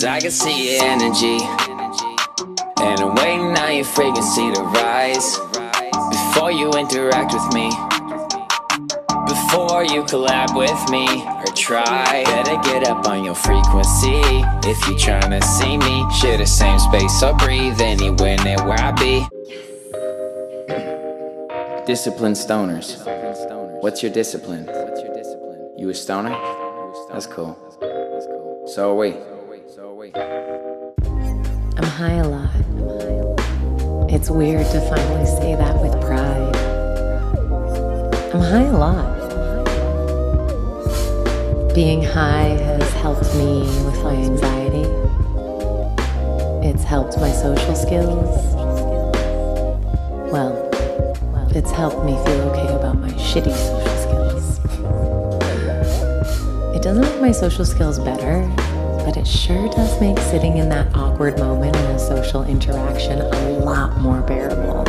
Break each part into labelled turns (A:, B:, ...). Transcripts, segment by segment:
A: 'Cause I can see your energy, and I'm waiting on your frequency to rise. Before you interact with me, before you collab with me or try, better get up on your frequency. If you tryna see me, share the same space or breathe anywhere near where I be. Disciplined stoners. What's your discipline? You a stoner? That's cool. So are we.
B: I'm high a lot. It's weird to finally say that with pride. I'm high a lot. Being high has helped me with my anxiety. It's helped my social skills. Well, it's helped me feel okay about my shitty social skills. It doesn't make my social skills better, but it sure does make sitting in that awkward moment in a social interaction a lot more bearable.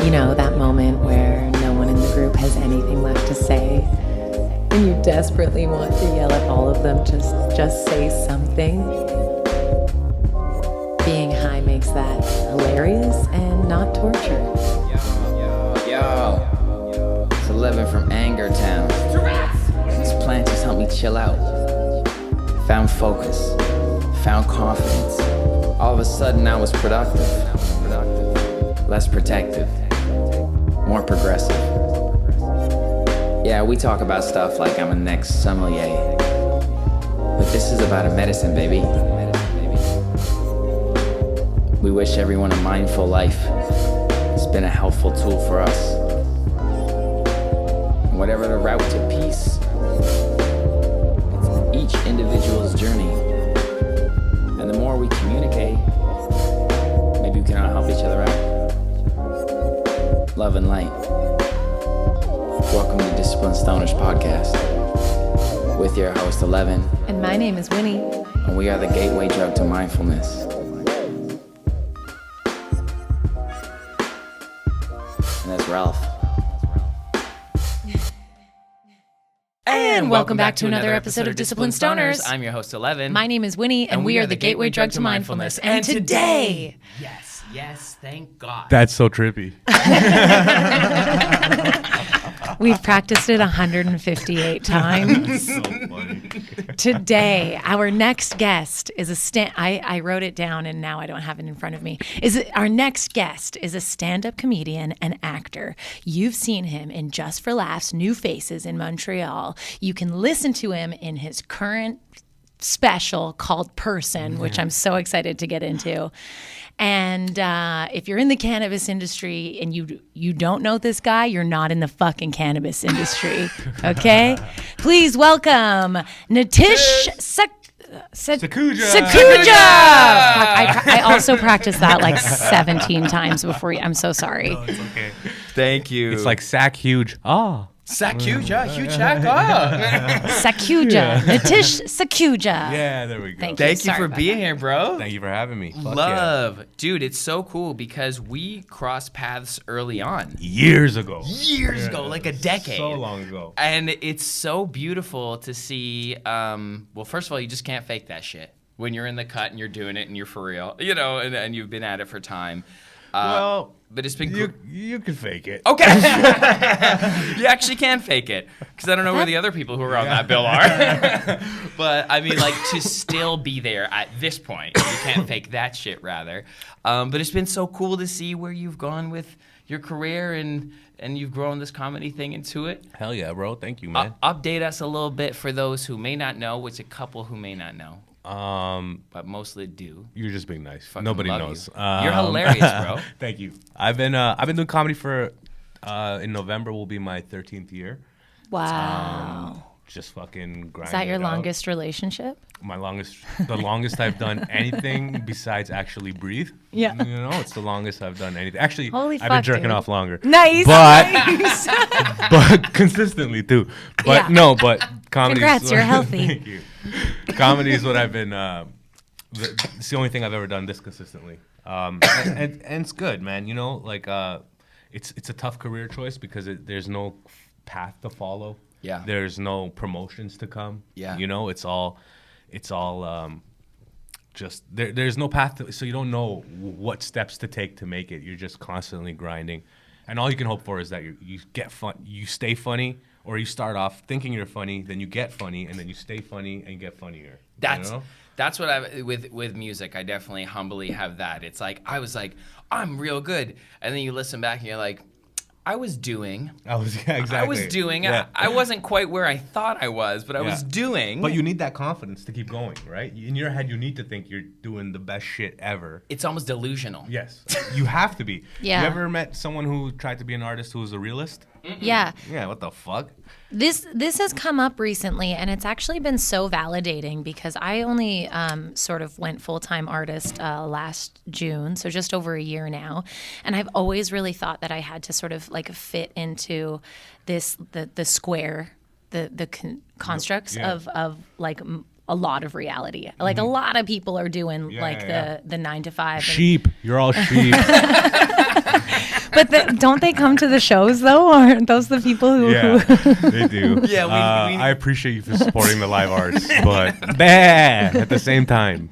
B: You know, that moment where no one in the group has anything left to say, and you desperately want to yell at all of them, just say something. Being high makes that hilarious and not torture.
A: Yo, it's Ellevan from Anger Town. These plants just help me chill out. Found focus, found confidence. All of a sudden I was productive, less protective, more progressive. Yeah, we talk about stuff like I'm a next sommelier, but this is about a medicine, baby. We wish everyone a mindful life. It's been a helpful tool for us. And whatever the route to peace, each individual's journey. And the more we communicate, maybe we can all help each other out. Love and light. Welcome to Disciplined Stoners Podcast with your host Ellevan.
B: And my name is Winnie.
A: And we are the gateway drug to mindfulness. And that's Ralph.
B: And welcome back to another episode of Disciplined Stoners.
C: I'm your host, Ellevan.
B: My name is Winnie, and we are the gateway drug to mindfulness. And today...
C: Yes, thank God.
D: That's so trippy.
B: We've practiced it 158 times.
D: So funny.
B: Today, our next guest is a I wrote it down and now I don't have it in front of me. Our next guest is a stand-up comedian and actor. You've seen him in Just for Laughs, New Faces in Montreal. You can listen to him in his current special called Person, which I'm so excited to get into. And if you're in the cannabis industry and you don't know this guy, you're not in the fucking cannabis industry, okay? Please welcome Nitish
D: Sakhuja.
B: I also practiced that like 17 times before you. I'm so sorry.
D: No, it's okay.
C: Thank you.
D: It's like sack huge. Ah.
C: Sakhuja, huge check. Oh.
B: Sakhuja. Nitish Sakhuja.
D: Yeah, there we go.
B: Thank
C: Thank you
B: Sorry
C: for
B: about
C: being
B: that.
C: here, bro.
D: Thank you for having me. Fuck
C: Love. Dude, it's so cool because we crossed paths early on.
D: yeah. Years ago.
C: Years ago, like a decade.
D: So long ago.
C: And it's so beautiful to see. Well, first of all, you just can't fake that shit. When you're in the cut and you're doing it and you're for real, you know, and you've been at it for time. But it's been
D: you can fake it.
C: Okay. You actually can fake it. Because I don't know where the other people who are on that bill are. But, I mean, like, to still be there at this point. You can't fake that shit, rather. But it's been so cool to see where you've gone with your career and you've grown this comedy thing into it.
D: Hell yeah, bro. Thank you, man.
C: Update us a little bit for those who may not know, which a couple who may not know. But mostly do.
D: You're just being nice.
C: Fucking
D: Nobody
C: love
D: knows.
C: you. You're hilarious, bro.
D: Thank you. I've been doing comedy for in November will be my 13th year.
B: Wow.
D: Just fucking grinding.
B: Is that your
D: it out.
B: longest relationship?
D: The longest I've done anything besides actually breathe.
B: Yeah.
D: You know, it's the longest I've done anything. Actually,
B: Holy
D: I've
B: fuck,
D: been jerking
B: dude.
D: off longer.
B: Nice.
D: But
B: Nice.
D: but consistently too. But
B: Yeah.
D: but comedy.
B: Congrats, you're healthy.
D: Thank you. Comedy is what I've been. It's the only thing I've ever done this consistently. And it's good, man. You know, like it's a tough career choice because there's no path to follow.
C: Yeah.
D: There's no promotions to come.
C: Yeah.
D: You know, it's all it's all just there's no path so you don't know what steps to take to make it. You're just constantly grinding, and all you can hope for is that you get fun, you stay funny, or you start off thinking you're funny, then you get funny, and then you stay funny and get funnier.
C: That's what I with music. I definitely humbly have that. It's like I was like, I'm real good, and then you listen back and you're like, I was doing.
D: Yeah.
C: I wasn't quite where I thought I was, but I was doing.
D: But you need that confidence to keep going, right? In your head, you need to think you're doing the best shit ever.
C: It's almost delusional.
D: Yes, you have to be.
B: Yeah.
D: You ever met someone who tried to be an artist who was a realist?
B: Yeah.
D: Yeah, what the fuck?
B: This has come up recently, and it's actually been so validating because I only sort of went full-time artist last June, so just over a year now. And I've always really thought that I had to sort of like fit into this the square, the constructs of like a lot of reality. Like a lot of people are doing the 9 to 5.
D: Sheep. You're all sheep.
B: But don't they come to the shows though? Aren't those the people who?
D: Yeah, they do.
C: Yeah,
D: I appreciate you for supporting the live arts, but at the same time.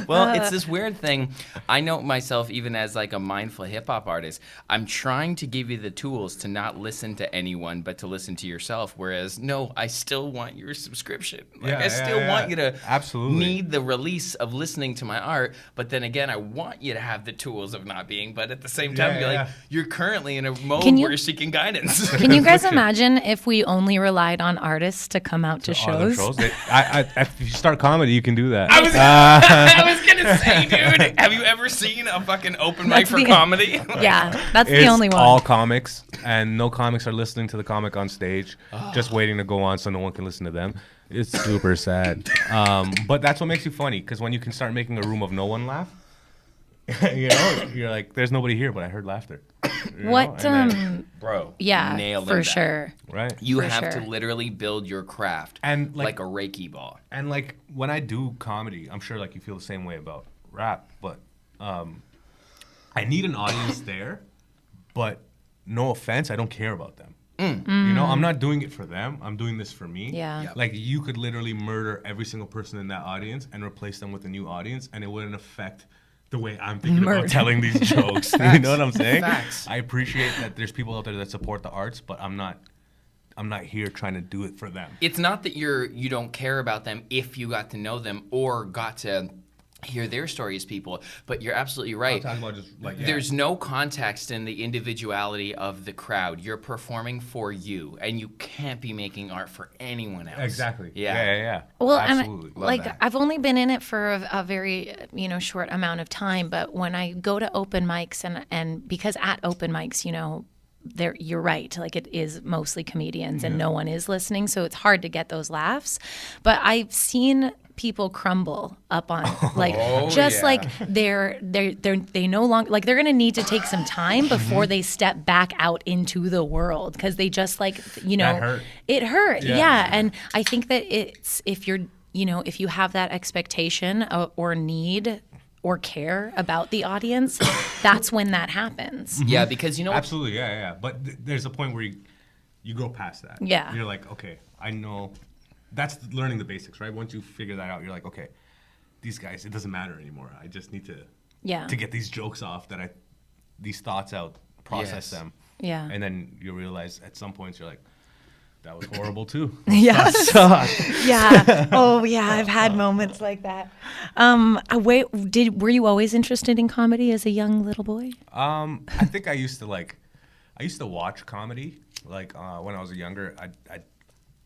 C: Well, it's this weird thing. I know myself even as like a mindful hip hop artist. I'm trying to give you the tools to not listen to anyone, but to listen to yourself. Whereas, no, I still want your subscription. Like, I still want you to need the release of listening to my art. But then again, I want you to have the tools of not being. But at the same time, you're currently in a mode where you're seeking guidance.
B: Can you guys imagine if we only relied on artists to come out to shows?
D: If you start comedy, you can do that.
C: I was gonna say, dude, have you ever seen a fucking open mic for comedy?
B: Yeah, that's the only one.
D: All comics, and no comics are listening to the comic on stage, just waiting to go on so no one can listen to them. It's super sad. But that's what makes you funny, because when you can start making a room of no one laugh, you're like, there's nobody here, but I heard laughter.
C: Bro,
B: yeah,
C: nailed
B: for
C: that.
B: sure.
D: Right.
C: You have to literally build your craft
D: and
C: like a Reiki ball.
D: And like when I do comedy, I'm sure like you feel the same way about rap, but I need an audience there, but no offense, I don't care about them. I'm not doing it for them. I'm doing this for me.
B: Yeah.
C: Yep.
D: Like you could literally murder every single person in that audience and replace them with a new audience, and it wouldn't affect the way I'm thinking about telling these jokes. You know what I'm saying?
C: Facts.
D: I appreciate that there's people out there that support the arts, but I'm not here trying to do it for them.
C: It's not that you don't care about them if you got to know them or got to hear their stories, people, but you're absolutely right.
D: I'm talking about just like,
C: There's no context in the individuality of the crowd. You're performing for you, and you can't be making art for anyone else.
D: Exactly.
C: Yeah.
D: Yeah.
B: Well,
D: absolutely.
B: and I've only been in it for a very short amount of time, but when I go to open mics and because at open mics, you're right. Like it is mostly comedians and no one is listening, so it's hard to get those laughs. But I've seen people crumble up on like like they no longer like they're gonna need to take some time before they step back out into the world because they just like
D: that hurt.
B: It hurt. Yeah. And I think that it's if you have that expectation or need or care about the audience, that's when that happens.
C: Yeah, because
D: absolutely, yeah. But there's a point where you go past that.
B: Yeah.
D: You're like, okay, I know. That's learning the basics, right? Once you figure that out, you're like, okay, these guys, it doesn't matter anymore. I just need to get these jokes off, these thoughts out, process them.
B: Yeah.
D: And then you realize at some points you're like, that was horrible too.
B: Yes. Yeah. Oh yeah, I've had moments like that. Were you always interested in comedy as a young little boy?
D: I think I used to watch comedy. Like when I was younger, I'd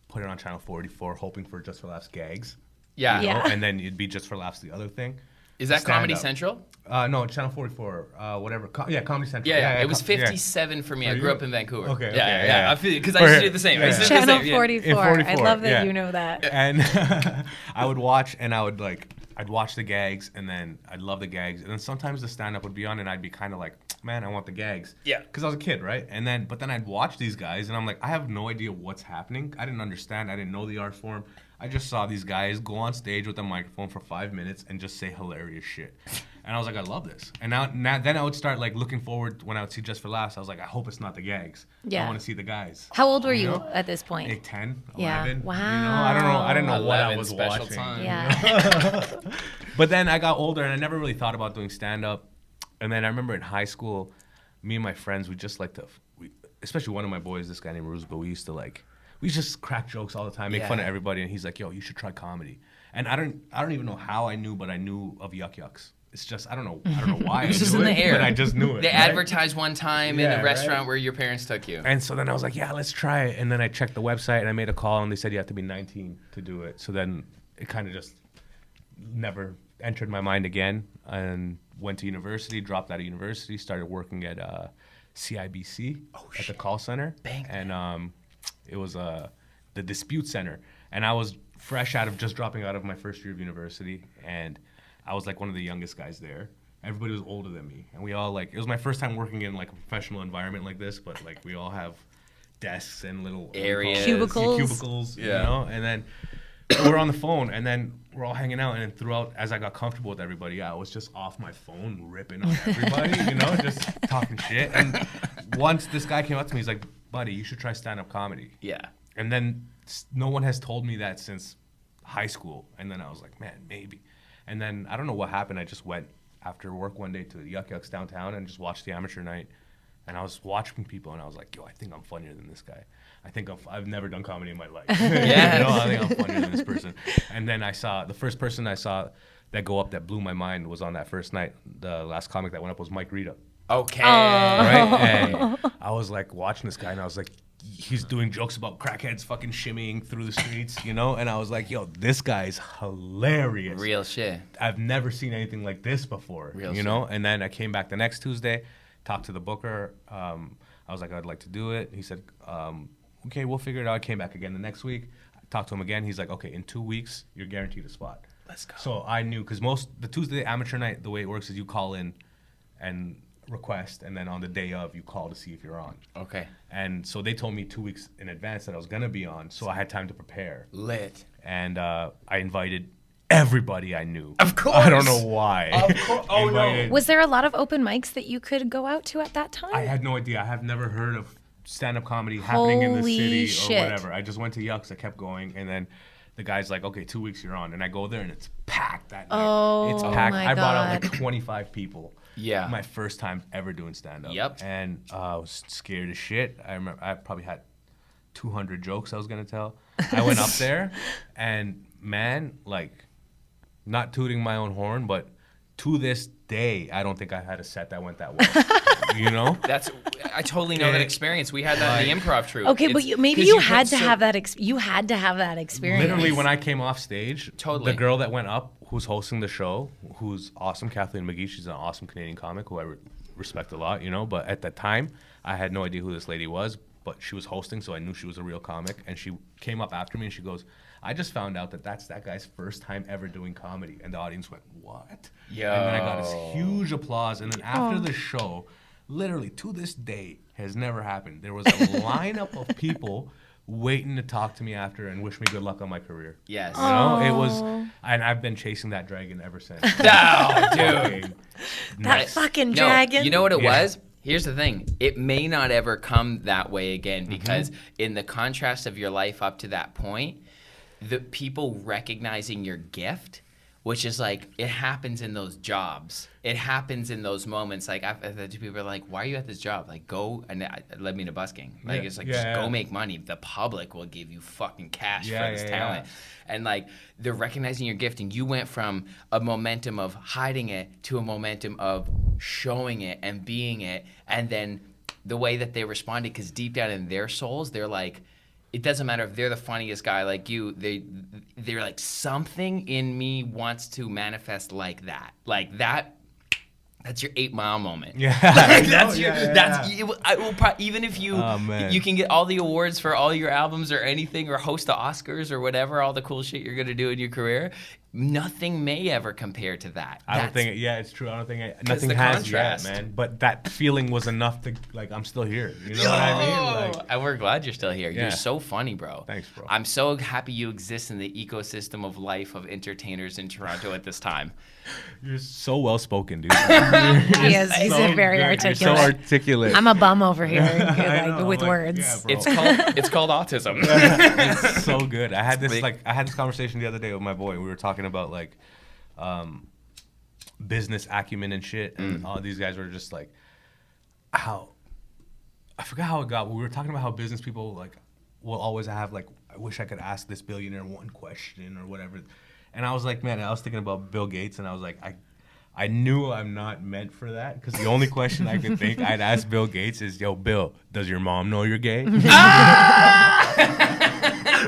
D: put it on channel 44 hoping for Just for Laughs gags.
C: Yeah.
D: And then it'd be Just for Laughs the other thing.
C: Is that Comedy Central?
D: No, channel 44, whatever. Comedy Central.
C: Yeah, it was 57 for me. I grew up in Vancouver.
D: Okay.
C: Yeah. I feel because I used to do the same. I used to do the
B: Channel
C: same,
B: 44.
D: 44.
B: I love that you know that.
D: And I would watch, and I'd watch the gags, and then I'd love the gags, and then sometimes the stand-up would be on, and I'd be kind of like, man, I want the gags.
C: Yeah.
D: Because I was a kid, right? But then I'd watch these guys, and I'm like, I have no idea what's happening. I didn't understand. I didn't know the art form. I just saw these guys go on stage with a microphone for 5 minutes and just say hilarious shit. And I was like, I love this. And then I would start like looking forward when I would see Just for Laughs. I was like, I hope it's not the gags.
B: Yeah.
D: I want to see the guys.
B: How old were you at this point?
D: Like 10,
B: Yeah.
D: 11.
B: Wow.
D: You know, I don't know. I didn't know what I
C: 11
D: was
C: special
D: watching.
C: time.
B: Yeah.
D: But then I got older and I never really thought about doing stand-up. And then I remember in high school, me and my friends, we just like to, especially one of my boys, this guy named Roosevelt, we used to just crack jokes all the time, make fun of everybody. And he's like, yo, you should try comedy. And I don't even know how I knew, but I knew of Yuck Yucks. It's just, I don't know why I
C: It's just
D: knew
C: in
D: it,
C: the air.
D: but I just knew it.
C: They
D: right?
C: advertised one time in
D: Yeah,
C: a restaurant
D: right?
C: where your parents took you.
D: And so then I was like, yeah, let's try it. And then I checked the website and I made a call and they said you have to be 19 to do it. So then it kind of just never entered my mind again, and went to university, dropped out of university, started working at CIBC at the call center.
C: Bang.
D: And it was the dispute center. And I was fresh out of just dropping out of my first year of university, and I was like one of the youngest guys there. Everybody was older than me, and we all like, it was my first time working in like a professional environment like this, but like we all have desks and little
C: Areas.
B: Cubicles.
D: you know, and then we're on the phone, and then we're all hanging out, and then throughout, as I got comfortable with everybody, I was just off my phone ripping on everybody, you know, just talking shit. And once this guy came up to me, he's like, buddy, you should try stand-up comedy.
C: Yeah.
D: And then no one has told me that since high school. And then I was like, man, maybe. And then I don't know what happened. I just went after work one day to Yuck Yucks downtown and just watched the amateur night. And I was watching people, and I was like, yo, I think I'm funnier than this guy. I think I've never done comedy in my life.
C: Yeah.
D: You know, I think I'm funnier than this person. And then the first person I saw that go up that blew my mind was on that first night. The last comic that went up was Mike Rita.
C: Okay.
D: Right? And I was like watching this guy, and I was like, he's doing jokes about crackheads fucking shimmying through the streets, you know? And I was like, yo, this guy's hilarious.
C: Real shit.
D: I've never seen anything like this before,
C: Real
D: you know? And then I came back the next Tuesday, talked to the booker. I was like, I'd like to do it. He said, okay, we'll figure it out. I came back again the next week. I talked to him again. He's like, okay, in 2 weeks, you're guaranteed a spot.
C: Let's go.
D: So I knew, because the Tuesday amateur night, the way it works is you call in and request, and then on the day of, you call to see if you're on.
C: Okay.
D: And so they told me 2 weeks in advance that I was going to be on, so I had time to prepare.
C: Lit.
D: And I invited everybody I knew.
C: Of course.
D: I don't know why.
C: Of course. Oh, no.
B: Was there a lot of open mics that you could go out to at that time?
D: I had no idea. I have never heard of stand-up comedy happening in the
B: Holy
D: city
B: shit.
D: or whatever. I just went to Yucks. I kept going, and then the guy's like, okay, 2 weeks you're on. And I go there, and it's packed that night.
B: Oh,
D: it's packed.
B: my
D: I brought out
B: God.
D: like 25 people.
C: Yeah.
D: My first time ever doing stand-up.
C: Yep.
D: And I was scared as shit. I remember I probably had 200 jokes I was going to tell. I went up there, and man, like, not tooting my own horn, but to this day, I don't think I had a set that went that well. You know?
C: I totally know that experience. We had that in the improv troupe.
B: Okay, but
C: It's-
B: maybe
C: 'cause
B: you
C: put
B: had to
C: so-
B: have that. You had to have that experience.
D: Literally, when I came off stage,
C: Totally.
D: the girl that went up, who's hosting the show, who's awesome, Kathleen McGee, she's an awesome Canadian comic who I respect a lot, you know. But at that time, I had no idea who this lady was, but she was hosting, so I knew she was a real comic. And she came up after me, and she goes, I just found out that that's that guy's first time ever doing comedy. And the audience went, what?
C: Yo.
D: And then I got this huge applause. And then after the show, literally to this day, has never happened. There was a lineup of people waiting to talk to me after and wish me good luck on my career.
C: Yes.
D: You know, it was, and I've been chasing that dragon ever since.
C: Oh, dude.
D: Fucking
B: that
D: nuts.
B: fucking
C: No,
B: dragon.
C: you know what it
D: Yeah.
C: was? Here's the thing. It may not ever come that way again because in the contrast of your life up to that point, the people recognizing your gift, which is like, it happens in those jobs. It happens in those moments. Like, I've had people are like, why are you at this job? Like, go, and it led me to busking. Like,
D: Yeah.
C: it's like,
D: Yeah,
C: just
D: yeah.
C: go make money. The public will give you fucking cash
D: Yeah,
C: for this
D: yeah,
C: talent. And like, they're recognizing your gift, and you went from a momentum of hiding it to a momentum of showing it and being it. And then the way that they responded, because deep down in their souls, they're like, it doesn't matter if they're the funniest guy like you, they're like, something in me wants to manifest like that. Like that. That's your 8 Mile moment.
D: Yeah.
C: Like, that's your.
D: Yeah,
C: That's
D: yeah.
C: I will even if you
D: Oh, man.
C: you can get all the awards for all your albums or anything, or host the Oscars or whatever, all the cool shit you're gonna do in your career. nothing may ever compare to that.
D: I don't think. Yeah, it's true. I don't think nothing
C: the
D: has
C: contrast.
D: yet, man. But that feeling was enough to like. I'm still here. You know what I mean? Like,
C: And we're glad you're still here.
D: Yeah.
C: You're so funny, bro.
D: Thanks, bro.
C: I'm so happy you exist in the ecosystem of life of entertainers in Toronto at this time.
D: you're so well spoken, dude.
B: He is. He's
D: so
B: very
D: good.
B: articulate.
D: You're so articulate.
B: I'm a bum over here
D: I know,
B: with
D: like,
B: words.
D: yeah, bro.
C: It's called autism.
D: It's so good. I had this
C: Like-
D: I had this conversation the other day with my boy. We were talking about like business acumen and shit, and all these guys were just like, how I forgot how it got. We were talking about how business people like will always have like, I wish I could ask this billionaire one question or whatever. And I was like, man, I was thinking about Bill Gates, and I was like, I knew I'm not meant for that, because the only question I could think I'd ask Bill Gates is, yo, Bill, does your mom know you're gay?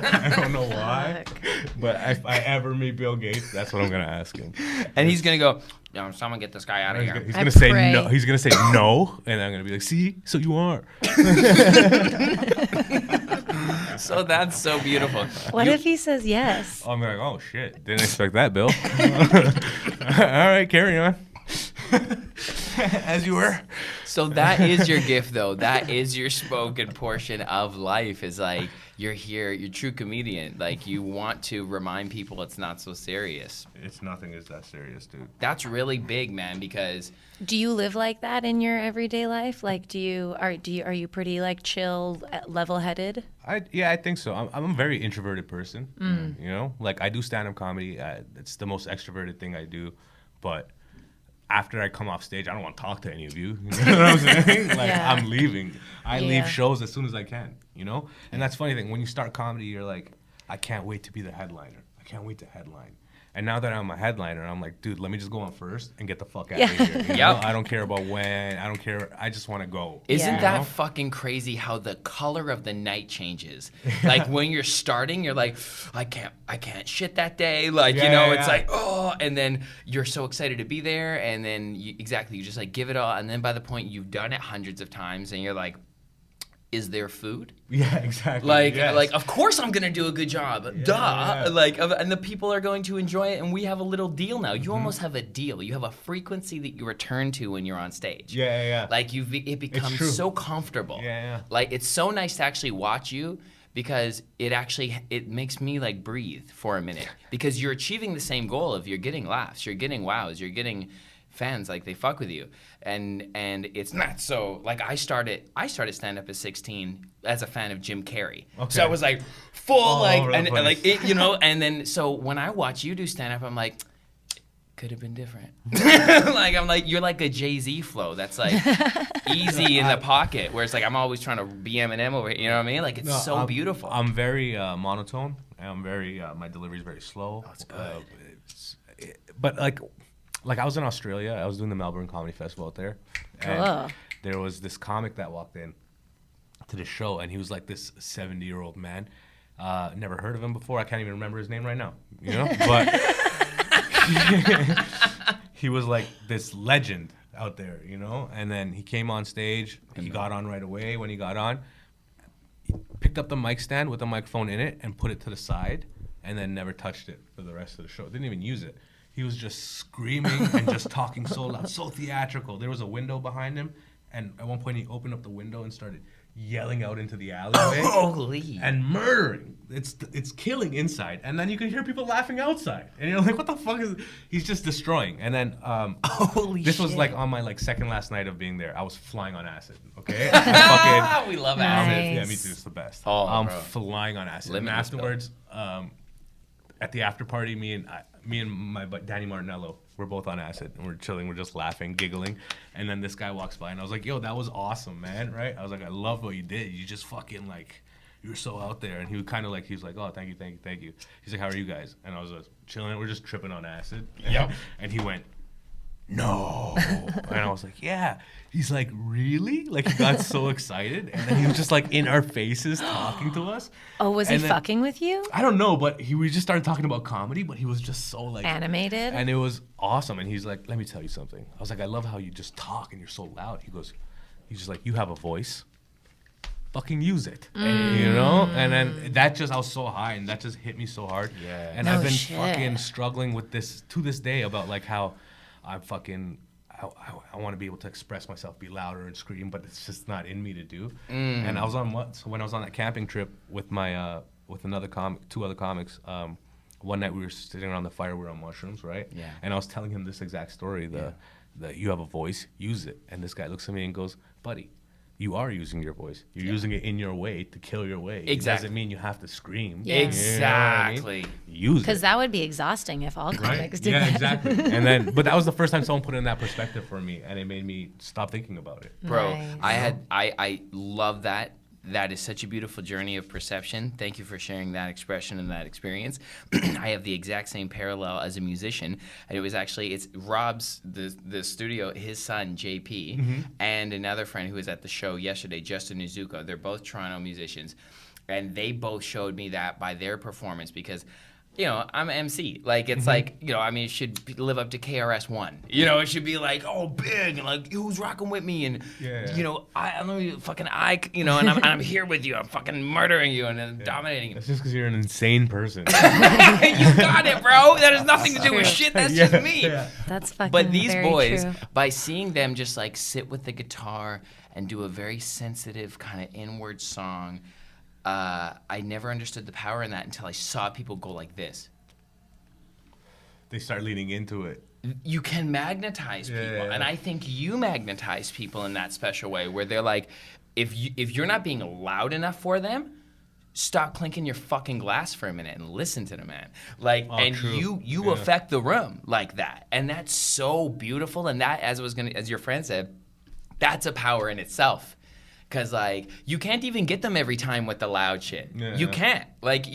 D: I don't know why, but if I ever meet Bill Gates, that's what I'm gonna ask him.
C: And he's gonna go, "Yo, someone get this guy out of
D: He's
C: here."
D: gonna, he's
B: I
D: gonna say
B: pray.
D: no. He's gonna say no, and I'm gonna be like, "See, so you are."
C: So that's so beautiful.
B: What if he says yes?
D: I'm like, "Oh shit, didn't expect that, Bill." All right, carry on. As you were.
C: So that is your gift, though. That is your spoken portion of life. Is like you're here, you're a true comedian. Like you want to remind people it's not so serious.
D: It's nothing is that serious, dude.
C: That's really big, man. Because
B: Do you live like that in your everyday life? Like, are you pretty like chill, level-headed?
D: I think so. I'm a very introverted person. You know, like I do stand-up comedy. It's the most extroverted thing I do, but after I come off stage, I don't want to talk to any of you. You know what I'm saying? Like,
B: Yeah.
D: I'm leaving. I
B: Yeah.
D: leave shows as soon as I can, you know? And that's funny thing. When you start comedy, you're like, I can't wait to be the headliner. I can't wait to headline. And now that I'm a headliner, I'm like, dude, let me just go on first and get the fuck out of here. You know?
C: Yep.
D: I don't care about when. I don't care. I just want to go.
C: isn't
B: Yeah.
C: that fucking crazy how the color of the night changes? Like when you're starting, you're like, I can't shit that day. Like, you
D: Yeah,
C: know,
D: yeah,
C: it's
D: yeah.
C: like, oh, and then you're so excited to be there. And then you just like give it all. And then by the point you've done it hundreds of times and you're like, is there food?
D: Yeah, exactly.
C: Like,
D: Yes.
C: like, of course I'm gonna do a good job. Duh.
D: yeah.
C: Like, and the people are going to enjoy it, and we have a little deal now. You almost have a deal. You have a frequency that you return to when you're on stage.
D: Yeah.
C: Like it becomes
D: true.
C: so comfortable.
D: Yeah.
C: Like it's so nice to actually watch you because it makes me like breathe for a minute because you're achieving the same goal of you're getting laughs, you're getting wows, you're getting fans, like they fuck with you, and it's not so like I started stand up at 16 as a fan of Jim Carrey,
D: Okay.
C: so I was like full
D: All
C: like
D: over the
C: and
D: place.
C: like it, you know, and then so when I watch you do stand up, I'm like, could have been different. Like I'm like you're like a Jay-Z flow that's like easy in the pocket, where it's like I'm always trying to be Eminem over here. You know what I mean? Like it's so
D: I'm,
C: beautiful.
D: I'm very monotone. I'm very my delivery is very slow. That's good. But like I was in Australia. I was doing the Melbourne Comedy Festival out there, and
B: Cool.
D: there was this comic that walked in to the show, and he was like this 70-year-old man. Never heard of him before. I can't even remember his name right now. You know, but he was like this legend out there. You know, and then he came on stage. He got on right away. When he got on, he picked up the mic stand with the microphone in it and put it to the side, and then never touched it for the rest of the show. Didn't even use it. He was just screaming and just talking so loud, so theatrical. There was a window behind him, and at one point he opened up the window and started yelling out into the alleyway
C: Holy.
D: and murdering. It's killing inside, and then you can hear people laughing outside, and you're like, "What the fuck is?" He's just destroying. And then
C: Holy
D: this was
C: shit.
D: like on my like second last night of being there. I was flying on acid. Okay, I fucking.
C: We love
B: Nice.
C: acid.
D: Yeah, me too. It's the best.
C: Oh,
D: I'm
C: bro.
D: flying on acid.
C: Living
D: And
C: this pill.
D: afterwards, at the after party, me and my buddy Danny Martinello, we're both on acid and we're chilling. We're just laughing, giggling, and then this guy walks by and I was like, "Yo, that was awesome, man!" Right? I was like, "I love what you did. You just fucking like, you were so out there." And he was kind of like, he was like, "Oh, thank you." He's like, "How are you guys?" And I was just chilling. We're just tripping on acid.
C: Yep.
D: And he went, "No," and I was like, "Yeah." He's like, "Really?" Like he got so excited, and then he was just like in our faces talking to us.
B: Oh, was he
D: And then-
B: fucking with you?
D: I don't know, but we just started talking about comedy, but he was just so like
B: Animated?
D: and it was awesome. And he's like, "Let me tell you something." I was like, "I love how you just talk and you're so loud." He's just like, "You have a voice, fucking use it. You know? And then that just, I was so high, and that just hit me so hard.
C: Yeah.
D: And
B: No
D: I've been
B: shit.
D: fucking struggling with this to this day about like how I'm fucking, I want to be able to express myself, be louder and scream, but it's just not in me to do. And I was on when I was on that camping trip with my with two other comics. One night we were sitting around the fire, we were on mushrooms, right?
C: Yeah.
D: And I was telling him this exact story: that you have a voice, use it. And this guy looks at me and goes, "Buddy, you are using your voice. You're using it in your way to kill your way.
C: Exactly.
D: It doesn't mean you have to scream.
B: Yeah.
C: Exactly.
D: You know what I mean? Use it.
B: Because that would be exhausting if all comics did
D: Yeah,
B: that.
D: exactly. And then, but that was the first time someone put it in that perspective for me, and it made me stop thinking about it.
C: Bro,
B: Nice.
C: I love that. That is such a beautiful journey of perception. Thank you for sharing that expression and that experience. I have the exact same parallel as a musician. And it was actually, it's Rob's, the studio, his son, JP, and another friend who was at the show yesterday, Justin Izuko. They're both Toronto musicians. And they both showed me that by their performance because, you know, I'm an MC. Like, it's like, you know, I mean, it should live up to KRS-One. You know, it should be like, oh, big, and like, who's rocking with me? And, you know, I'm you know, and I'm here with you. I'm fucking murdering you and then dominating you.
D: That's just because you're an insane person.
C: You got it, bro. That has nothing to do with shit. That's just me.
B: That's fucking
C: But these
B: very
C: boys,
B: true.
C: by seeing them just like sit with the guitar and do a very sensitive kind of inward song, I never understood the power in that until I saw people go like this.
D: They start leaning into it.
C: You can magnetize people,
D: Yeah.
C: and I think you magnetize people in that special way where they're like, if you're not being loud enough for them, stop clinking your fucking glass for a minute and listen to the man. Like, and
D: true.
C: you affect the room like that, and that's so beautiful. And that, as your friend said, that's a power in itself. Cause like you can't even get them every time with the loud shit.
D: Yeah.
C: You can't. Like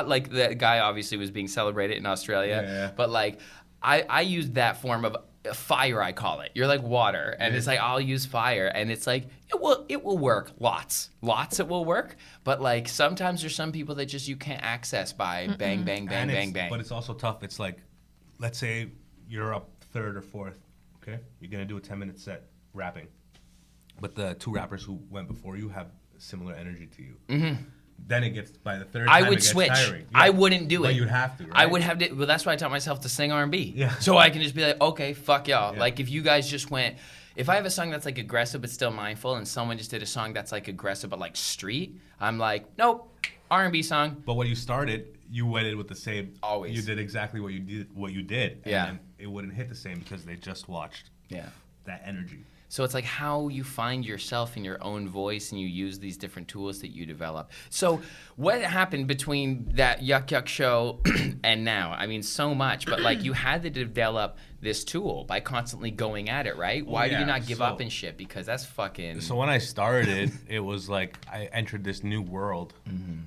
C: like the guy obviously was being celebrated in Australia,
D: Yeah.
C: but like I used that form of fire. I call it. You're like water, and it's like I'll use fire, and it's like it will work. Lots it will work. But like sometimes there's some people that just you can't access by bang bang bang
D: And
C: bang bang.
D: But it's also tough. It's like, let's say you're up third or fourth, okay? You're going to do a 10-minute set rapping. But the two rappers who went before you have similar energy to you. Then it gets, by the third
C: I
D: time,
C: would
D: it gets
C: switch.
D: tiring.
C: I wouldn't do
D: But
C: it.
D: you'd have to, right?
C: I would have to. Well, that's why I taught myself to sing R&B.
D: Yeah.
C: So I can just be like, okay, fuck y'all.
D: Yeah.
C: Like if you guys just went, if I have a song that's like aggressive but still mindful, and someone just did a song that's like aggressive but like street, I'm like, nope, R&B song.
D: But when you started, you went in with the same.
C: Always.
D: You did exactly what you did. And
C: Yeah.
D: then it wouldn't hit the same because they just watched
C: Yeah.
D: that energy.
C: So it's like how you find yourself in your own voice and you use these different tools that you develop. So what happened between that Yuck Yuck show and now? I mean, so much, but like you had to develop this tool by constantly going at it, right? Why did you not give up and shit? Because that's fucking...
D: So when I started, it was like I entered this new world,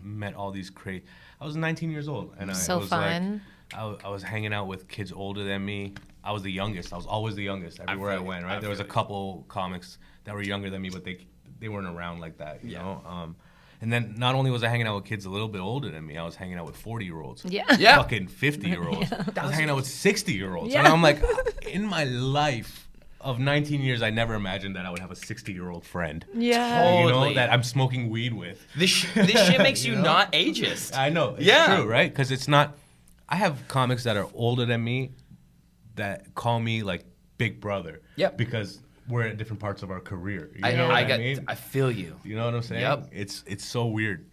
D: met all these crazy... I was 19 years old. And
B: So
D: I was
B: fun.
D: Like, I was hanging out with kids older than me. I was the youngest. I was always the youngest everywhere I
C: feel you.
D: went,
C: I
D: right? There was a
C: feel you.
D: couple comics that were younger than me, but they weren't around like that, you know? And then not only was I hanging out with kids a little bit older than me, I was hanging out with 40-year-olds.
B: Yeah.
C: Yeah.
D: Fucking 50-year-olds. I was hanging out with 60-year-olds.
B: Yeah.
D: And I'm like, in my life of 19 years, I never imagined that I would have a 60-year-old friend.
B: Yeah.
D: You know,
C: Totally.
D: that I'm smoking weed with.
C: This shit makes you
D: know?
C: not ageist.
D: I know. It's
C: Yeah.
D: true, right? Because it's not... I have comics that are older than me that call me, like, big brother.
C: Yep.
D: Because we're at different parts of our career. You
C: I
D: know
C: know.
D: what I mean?
C: I feel you.
D: You know what I'm saying?
C: Yep.
D: It's so weird.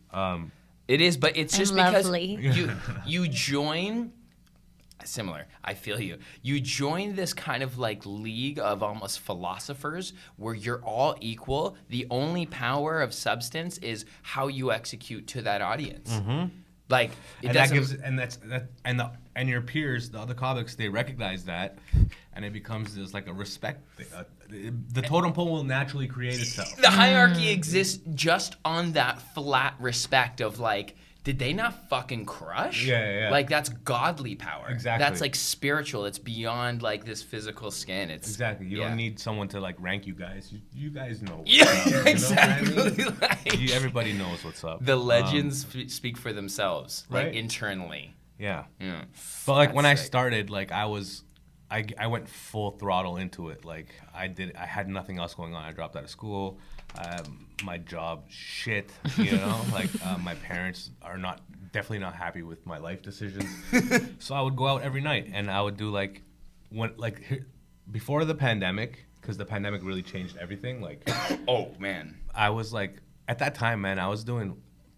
C: It is, but it's
B: And
C: just because
B: lovely.
C: you join... Similar. I feel you. You join this kind of like league of almost philosophers where you're all equal. The only power of substance is how you execute to that audience. Like it
D: And that
C: doesn't.
D: gives and your peers, the other comics, they recognize that, and it becomes this like a respect thing. The totem pole will naturally create itself.
C: The hierarchy exists just on that flat respect of like, did they not fucking crush?
D: Yeah.
C: Like that's godly power.
D: Exactly.
C: That's like spiritual. It's beyond like this physical skin. It's
D: Exactly. You
C: yeah.
D: don't need someone to like rank you guys. You guys know. What's
C: Yeah,
D: up, you know what I
C: exactly.
D: mean?
C: Like,
D: Everybody knows what's up.
C: the legends speak for themselves, like
D: Right.
C: internally.
D: Yeah.
C: Yeah.
D: But like when I
C: That's sick.
D: started, like I went full throttle into it. Like I had nothing else going on. I dropped out of school. My job, shit. You know, like my parents are definitely not happy with my life decisions. So I would go out every night, and I would do before the pandemic, because the pandemic really changed everything. Like,
C: oh man,
D: I was like, at that time, man, I was doing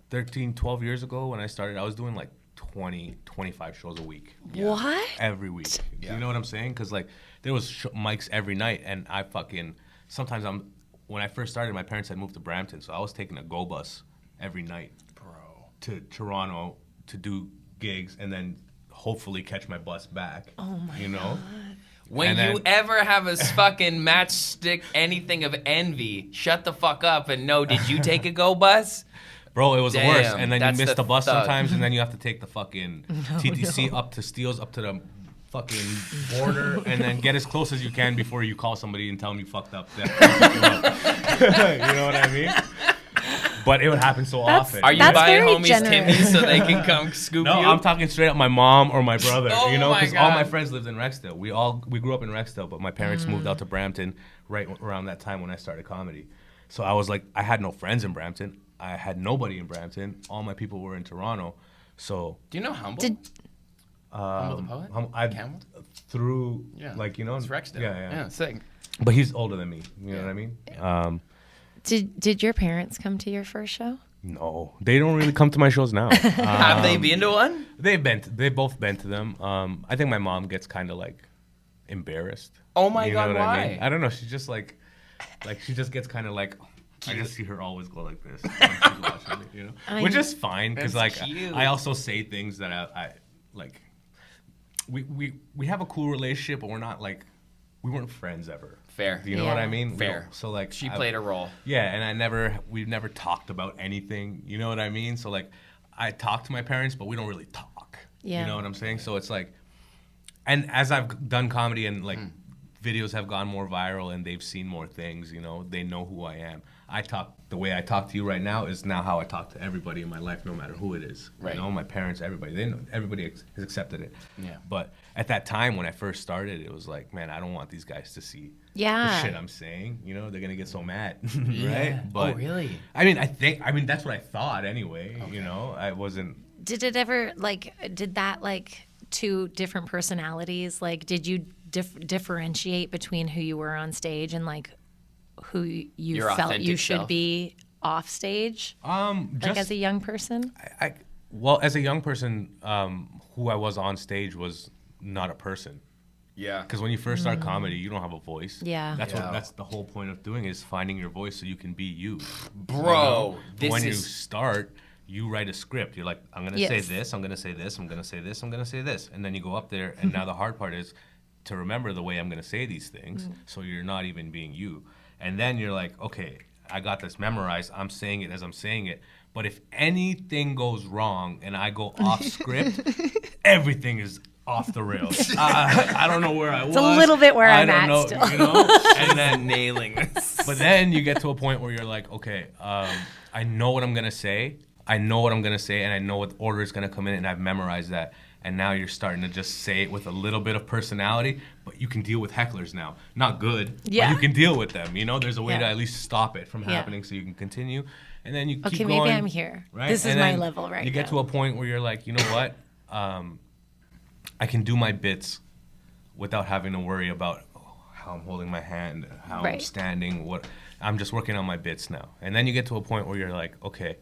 D: 12 years ago when I started, I was doing like 20, 25 shows a week.
B: Yeah. What?
D: Every week. Yeah. You know what I'm saying? Because like there was mics every night, and when I first started, my parents had moved to Brampton, so I was taking a go bus every night, to Toronto to do gigs, and then hopefully catch my bus back.
B: Oh my
D: God.
B: God.
C: When you ever have a fucking matchstick anything of envy, shut the fuck up and know, did you take a go bus?
D: Bro, it was the worst. And then you miss the bus
C: thug.
D: sometimes, and then you have to take the fucking TTC up to Steeles, up to the fucking border, and then get as close as you can before you call somebody and tell them you fucked up. You know what I mean? But it would happen so often.
C: Are you buying homies Timmy's so they can come scoop you?
D: No, I'm talking straight up my mom or my brother.
C: Oh,
D: you know,
C: my
D: because
C: God.
D: all my friends lived in Rexdale. We grew up in Rexdale, but my parents moved out to Brampton right around that time when I started comedy. So I was like, I had no friends in Brampton. I had nobody in Brampton. All my people were in Toronto. So
C: do you know Humble? Humble the poet? Campbell?
D: Through, like, you know.
C: It's Rexdale.
D: Yeah,
C: sick.
D: But he's older than me. You know what I mean?
B: Did your parents come to your first show?
D: No, they don't really come to my shows now.
C: Have they been to one?
D: They've both been to them. I think my mom gets kind of like embarrassed.
C: Oh my God,
D: what
C: why?
D: I mean? I don't know. She's just like she just gets kind of like. I just see her always go like this when she's watching it, you know, which is fine because like
C: cute.
D: I also say things that I like. We have a cool relationship, but we're not like we weren't friends ever.
C: Fair.
D: Do you know what I mean?
C: Fair.
D: So like
C: she played a role.
D: Yeah, and we've never talked about anything. You know what I mean? So like I talk to my parents, but we don't really talk.
B: Yeah.
D: You know what I'm saying? So it's like, and as I've done comedy and like videos have gone more viral and they've seen more things, you know, they know who I am. The way I talk to you right now is now how I talk to everybody in my life, no matter who it is.
C: Right.
D: You know, my parents, everybody. They know, everybody has accepted it.
C: Yeah.
D: But at that time when I first started, it was like, man, I don't want these guys to see the shit I'm saying. You know, they're gonna get so mad, right? But
C: oh, really?
D: I mean, that's what I thought anyway. Okay. You know, I wasn't.
B: Did it ever did that two different personalities? Like, did you differentiate between who you were on stage and like who you felt you should be off stage? Like as a young person?
D: Well, as a young person, who I was on stage was not a person.
C: Yeah.
D: Because when you first start comedy, you don't have a voice.
B: Yeah.
D: That's the whole point of doing is finding your voice so you can be you.
C: Bro,
D: you know? When you start, you write a script. You're like, I'm gonna say this, I'm gonna say this, I'm gonna say this, I'm gonna say this, and then you go up there, and now the hard part is to remember the way I'm gonna say these things, so you're not even being you. And then you're like, okay, I got this memorized. I'm saying it as I'm saying it. But if anything goes wrong and I go off script, everything is off the rails. I don't know where I was.
B: It's a little bit where I'm at
D: know,
B: still.
D: You know?
C: And then nailing this.
D: But then you get to a point where you're like, okay, I know what I'm going to say. I know what I'm going to say, and I know what order is going to come in, and I've memorized that. And now you're starting to just say it with a little bit of personality, but you can deal with hecklers now. Not good, but you can deal with them. You know, there's a way to at least stop it from happening so you can continue. And then you keep going.
B: Okay, maybe I'm here. Right? This is my level right now.
D: You get to a point where you're like, you know what? I can do my bits without having to worry about how I'm holding my hand, how I'm standing. I'm just working on my bits now. And then you get to a point where you're like, okay,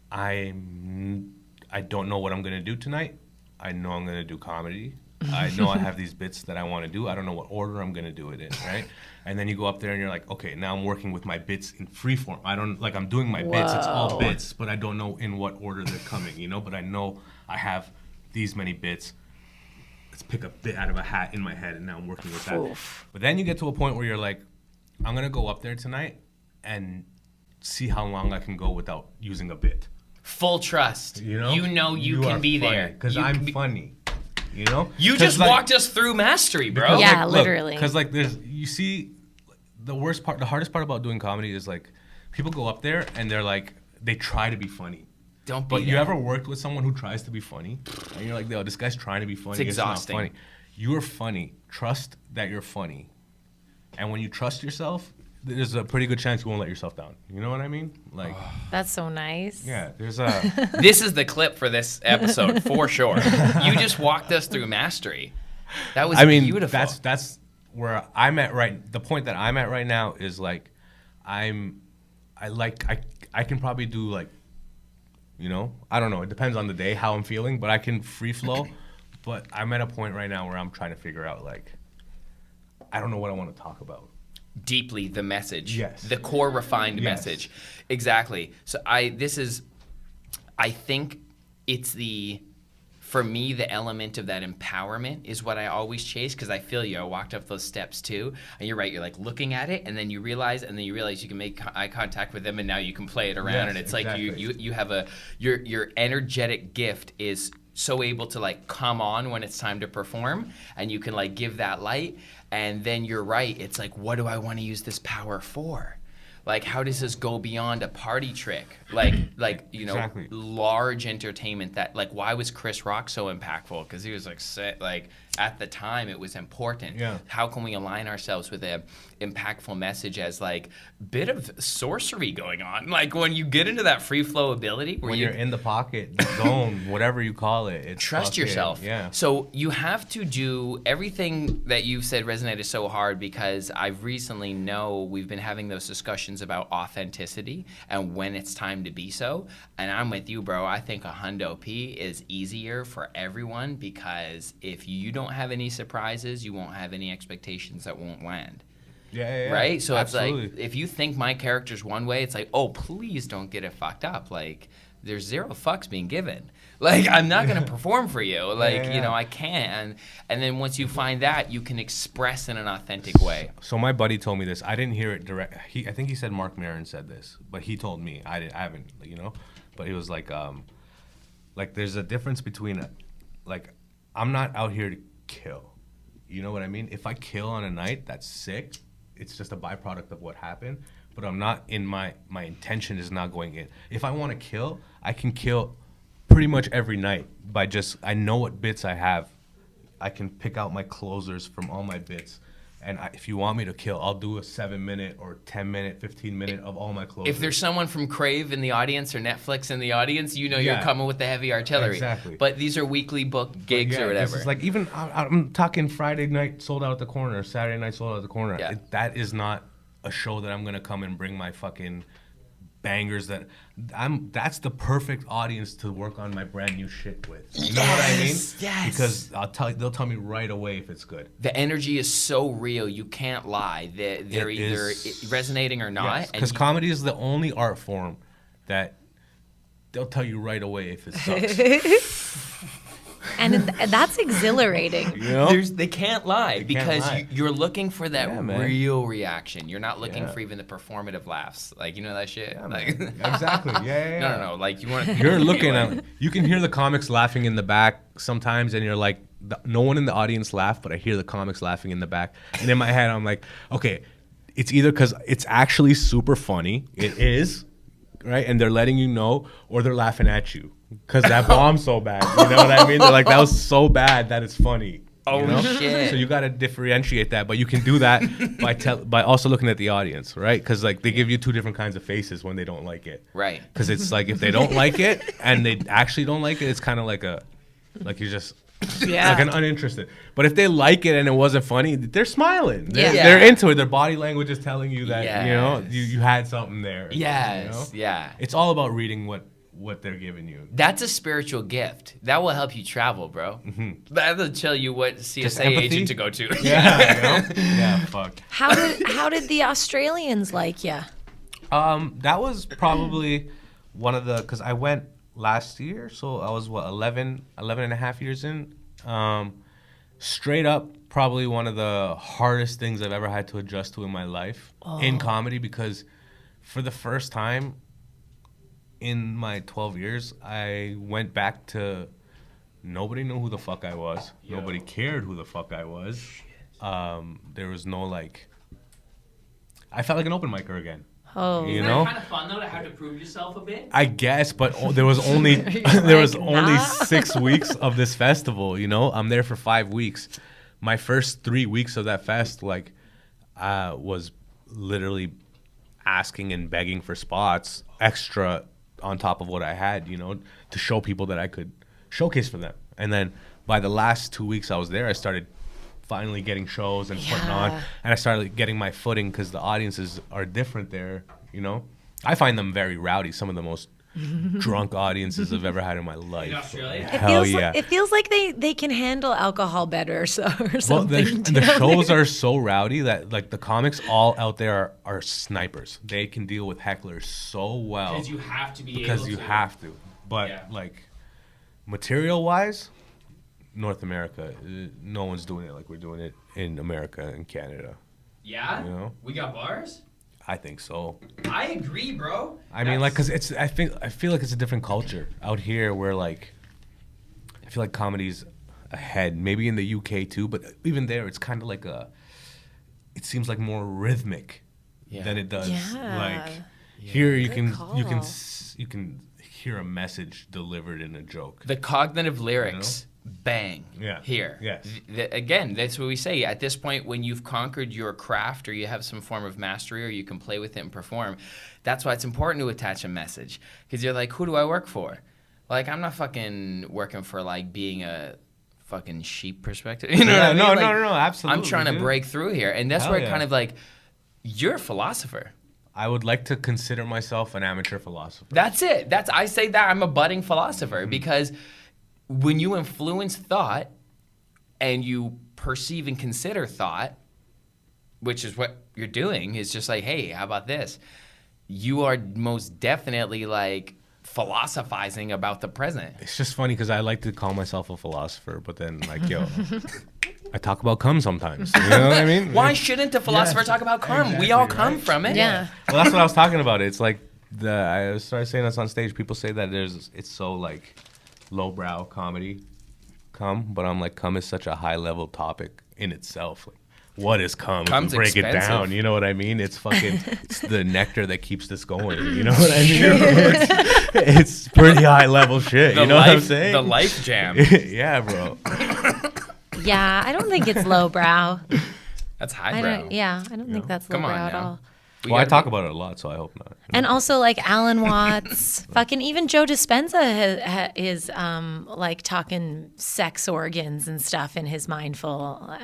D: I don't know what I'm going to do tonight. I know I'm going to do comedy. I know I have these bits that I want to do. I don't know what order I'm going to do it in, right? And then you go up there and you're like, okay, now I'm working with my bits in free form. I'm doing my bits. It's all bits, but I don't know in what order they're coming, you know? But I know I have these many bits. Let's pick a bit out of a hat in my head, and now I'm working with that. Oof. But then you get to a point where you're like, I'm going to go up there tonight and see how long I can go without using a bit.
C: Full trust. You know you can be there.
D: Because I'm funny. You know?
C: You just walked us through mastery, bro.
B: Because, yeah, literally.
D: Because you see, the hardest part about doing comedy is like, people go up there and they're like, they try to be funny. But you ever worked with someone who tries to be funny? And you're like, yo, this guy's trying to be funny.
C: It's exhausting.
D: Not funny. You're funny. Trust that you're funny. And when you trust yourself, there's a pretty good chance you won't let yourself down. You know what I mean? Like,
B: That's so nice.
D: yeah, there's a.
C: This is the clip for this episode for sure. You just walked us through mastery. That was beautiful.
D: That's where I'm at right. The point that I'm at right now is like, I can probably do like, you know, I don't know. It depends on the day how I'm feeling, but I can free flow. But I'm at a point right now where I'm trying to figure out like, I don't know what I want to talk about.
C: Deeply the message.
D: Yes.
C: The core refined
D: Yes.
C: message. Exactly. So I think it's for me, the element of that empowerment is what I always chase, because I feel you. I walked up those steps too, and you're right. You're like looking at it, and then you realize you can make eye contact with them, and now you can play it around,
D: Yes,
C: and it's
D: exactly.
C: like you have your energetic gift is so able to like come on when it's time to perform, and you can like give that light, and then you're right. It's like, what do I want to use this power for? Like, how does this go beyond a party trick? Like you know,
D: Exactly.
C: large entertainment. That like, why was Chris Rock so impactful? Because he was like at the time it was important.
D: Yeah.
C: How can we align ourselves with a impactful message as like bit of sorcery going on? Like when you get into that free flow ability, where
D: When you're in the pocket, the zone, whatever you call it, it's
C: trust
D: fucking-
C: yourself.
D: Yeah.
C: So you have to do everything that you've said resonated so hard, because I've recently we've been having those discussions about authenticity and when it's time to be so. And I'm with you, bro. I think a hundo P is easier for everyone, because if you don't have any surprises, you won't have any expectations that won't land.
D: Yeah.
C: Right? So
D: Absolutely.
C: it's like, if you think my character's one way, it's like, oh, please don't get it fucked up. Like, there's zero fucks being given. Like, I'm not going to perform for you. Like,
D: Yeah.
C: you know, I can't. And then once you find that, you can express in an authentic way.
D: So my buddy told me this. I didn't hear it direct. I think he said Mark Maron said this, but he told me. I haven't, you know. But he was like there's a difference between, like, I'm not out here to kill. You know what I mean? If I kill on a night, that's sick. It's just a byproduct of what happened. But I'm not in my intention is not going in. If I want to kill, I can kill pretty much every night by just, I know what bits I have. I can pick out my closers from all my bits. And if you want me to kill, I'll do a 7-minute or 10-minute, 15-minute of all my closers.
C: If there's someone from Crave in the audience or Netflix in the audience, you know you're
D: Yeah.
C: coming with the heavy artillery.
D: Exactly.
C: But these are weekly booked gigs or whatever.
D: This is like, even I'm talking Friday night sold out at the corner, Saturday night sold out at the corner.
C: Yeah.
D: That is not a show that I'm gonna come and bring my fucking bangers. That's the perfect audience to work on my brand new shit with. You know what I mean?
C: Yes.
D: Because they'll tell me right away if it's good.
C: The energy is so real, you can't lie. They're
D: It
C: either
D: is-
C: resonating or not.
D: Because comedy is the only art form that they'll tell you right away if it sucks.
B: And that's exhilarating.
D: You know?
C: They can't lie, because
D: lie.
C: you're looking for that
D: Yeah, man.
C: real reaction. You're not looking
D: Yeah.
C: for even the performative laughs. Like, you know that shit?
D: Yeah,
C: like,
D: man. Exactly. Yeah.
C: No. Like, you want to.
D: You're looking at, you can hear the comics laughing in the back sometimes, and you're like, no one in the audience laughed, but I hear the comics laughing in the back. And in my head, I'm like, okay, it's either because it's actually super funny, it is, right? And they're letting you know, or they're laughing at you because that bomb's so bad. You know what I mean? They're like, that was so bad that it's funny.
C: Oh,
D: you know?
C: shit.
D: So you got to differentiate that, but you can do that by also looking at the audience, right? Because like they give you two different kinds of faces when they don't like it.
C: Right.
D: Because it's like if they don't like it and they actually don't like it, it's kind of like you're just like an uninterested. But if they like it and it wasn't funny, they're smiling. They're into it. Their body language is telling you that you know you had something there.
C: Yes.
D: You know?
C: Yeah.
D: It's all about reading what they're giving you.
C: That's a spiritual gift. That will help you travel, bro. That'll tell you what CSA
D: empathy?
C: agent to go to.
D: Yeah. You know? Yeah. Fuck.
B: How did the Australians like you?
D: That was probably one of the, because I went last year, so I was 11 and a half years in. Straight up, probably one of the hardest things I've ever had to adjust to in my life in comedy, because for the first time in my 12 years, I went back to nobody knew who the fuck I was. Nobody cared who the fuck I was. There was no like, I felt like an open micer again.
B: Oh,
D: You know?
E: Kind of fun though to have to prove yourself a bit.
D: I guess, but there was only
B: nah.
D: 6 weeks of this festival. You know, I'm there for 5 weeks. My first 3 weeks of that fest, like, was literally asking and begging for spots extra on top of what I had, you know, to show people that I could showcase for them. And then by the last 2 weeks I was there, I started finally getting shows and putting on, and I started getting my footing because the audiences are different there, you know. I find them very rowdy, some of the most drunk audiences I've ever had in my life.
C: In Australia?
D: Hell yeah.
B: It feels like they can handle alcohol better, or something.
D: Well, the shows are so rowdy that like the comics all out there are snipers. They can deal with hecklers so well.
C: Because you have to be
D: Because
C: able
D: you
C: to.
D: have to. But like material-wise, North America, no one's doing it like we're doing it in America and Canada.
C: Yeah?
D: You know?
C: We got bars?
D: I think so.
C: I agree, bro.
D: I mean, like, cause I feel like it's a different culture out here where like, I feel like comedy's ahead. Maybe in the UK too, but even there, it's kind of like it seems like more rhythmic than it does. Like here, you can hear a message delivered in a joke.
C: The cognitive lyrics. Bang.
D: Yeah.
C: Here.
D: Yes.
C: Again, that's what we say. At this point, when you've conquered your craft or you have some form of mastery or you can play with it and perform, that's why it's important to attach a message. Because you're like, who do I work for? Like, I'm not fucking working for, like, being a fucking sheep perspective. You know what I mean?
D: No, absolutely.
C: I'm trying to break through here. And that's where it kind of like, you're a philosopher.
D: I would like to consider myself an amateur philosopher.
C: That's it. I say that I'm a budding philosopher because when you influence thought and you perceive and consider thought, which is what you're doing, is just like, hey, how about this? You are most definitely like philosophizing about the present.
D: It's just funny because I like to call myself a philosopher, but then like, yo, I talk about cum sometimes. You know what I mean?
C: Why shouldn't a philosopher talk about cum?
D: Exactly,
C: we all come from it.
B: Yeah.
D: Well, that's what I was talking about. It's like I started saying this on stage. People say that it's so like lowbrow comedy, cum, but I'm like, cum is such a high level topic in itself. Like, what is cum?
C: Cum's
D: Break
C: expensive.
D: it down. You know what I mean? It's fucking. It's the nectar that keeps this going. You know what I mean? It's pretty high level shit. You know what I'm saying?
C: The life jam.
D: Yeah, bro.
B: Yeah, I don't think it's lowbrow.
C: That's
B: I
C: highbrow.
B: don't think that's
C: Come on
B: lowbrow at
C: now.
B: all.
C: We
D: Well, I
C: gotta
D: talk
C: be-
D: about it a lot, so I hope not.
B: And also like Alan Watts, fucking even Joe Dispenza is like talking sex organs and stuff in his mindful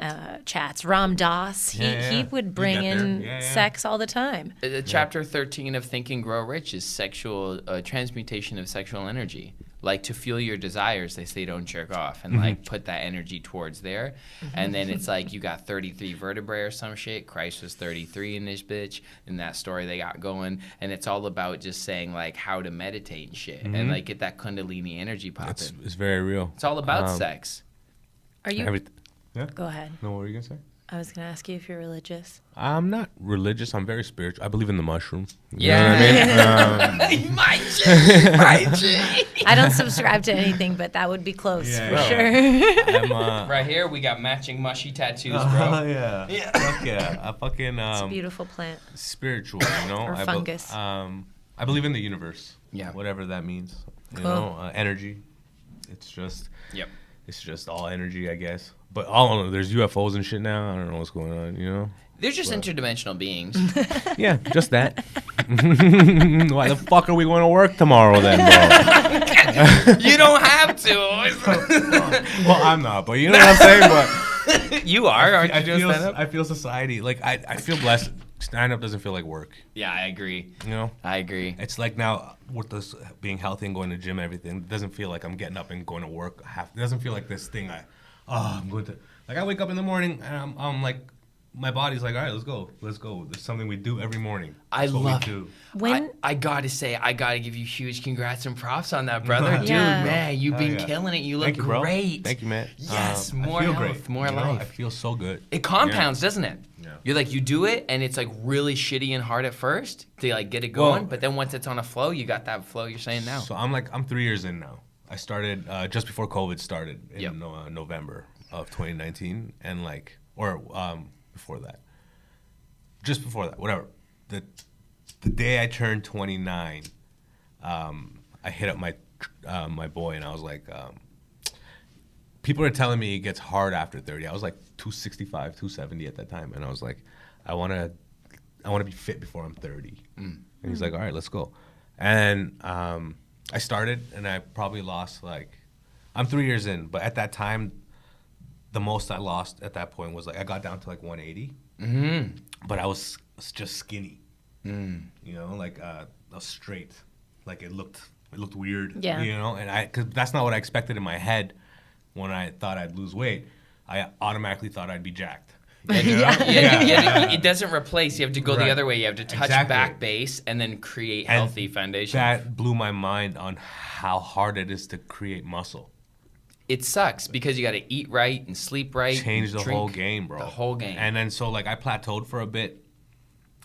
B: chats. Ram Dass, he would bring
D: get there.
B: in
D: Yeah, yeah.
B: sex all the time.
C: Chapter 13 of Think and Grow Rich is sexual transmutation of sexual energy. Like to fuel your desires, they say don't jerk off and like put that energy towards there. And then it's like you got 33 vertebrae or some shit. Christ was 33 in this bitch. In that story they got going. And it's all about just saying like how to meditate and shit. And like get that kundalini energy popping.
D: It's very real.
C: It's all about sex.
B: Are you?
D: Yeah.
B: Go ahead.
D: No, what were you gonna say?
B: I was going to ask you if you're religious.
D: I'm not religious. I'm very spiritual. I believe in the mushroom. You
C: Yeah.
D: know what I mean?
C: My shit. My shit.
B: I don't subscribe to anything, but that would be close
D: Yeah,
B: for
D: yeah.
B: sure.
D: I'm
C: Right here we got matching mushy tattoos, bro.
D: yeah. Fuck yeah. I fucking
B: It's a beautiful plant.
D: spiritual, you know?
B: Or fungus.
D: I believe in the universe.
C: Yeah.
D: Whatever that means. You
B: Cool.
D: know, energy. It's just
C: Yep.
D: It's just all energy, I guess. But I don't know. There's UFOs and shit now. I don't know what's going on, you know?
C: They're just interdimensional beings.
D: Yeah, just that. Why the fuck are we going to work tomorrow then, bro?
C: You don't have to.
D: Well, I'm not, but you know what I'm saying? But
C: You are, aren't you doing stand-up?
D: I feel society. Like, I feel blessed. Stand-up doesn't feel like work,
C: Yeah, I agree.
D: you know?
C: I agree.
D: It's like now with this being healthy and going to gym and everything, it doesn't feel like I'm getting up and going to work. It doesn't feel like this thing I'm going to... Like, I wake up in the morning and I'm like... My body's like, all right, let's go. Let's go. There's something we do every morning.
C: I
D: That's what
C: love
D: we do.
B: When
C: I gotta say, I gotta give you huge congrats and props on that, brother. Dude,
B: Yeah.
C: man, you've
D: Hell
C: been
D: yeah.
C: killing it. You look
D: Thank you, bro.
C: great.
D: Thank you, man.
C: Yes,
D: I
C: more
D: feel
C: health,
D: great.
C: more
D: You know,
C: life.
D: I feel so good.
C: It compounds, doesn't it?
D: Yeah.
C: You're like, you do it, and it's like really shitty and hard at first to like get it going, but then once it's on a flow, you got that flow you're saying now.
D: So I'm 3 years in now. I started just before COVID started in November of 2019, and before that. Just before that, whatever. The day I turned 29, I hit up my boy and I was like, people are telling me it gets hard after 30. I was like 265, 270 at that time, and I was like, I want to I want to be fit before I'm 30. And he's like, all right, let's go. And I started, and I probably lost I'm 3 years in, but at that time, the most I lost at that point was I got down to 180. But I was just skinny. You know, I was straight. It looked weird.
B: Yeah.
D: You know, and because that's not what I expected in my head when I thought I'd lose weight. I automatically thought I'd be jacked. You know?
C: It doesn't replace. You have to go the other way. You have to touch
D: Exactly.
C: back base and then create healthy foundation.
D: That blew my mind on how hard it is to create muscle.
C: It sucks because you got to eat right and sleep right.
D: Change the
C: drink
D: whole game, bro.
C: The whole game.
D: And then I plateaued for a bit,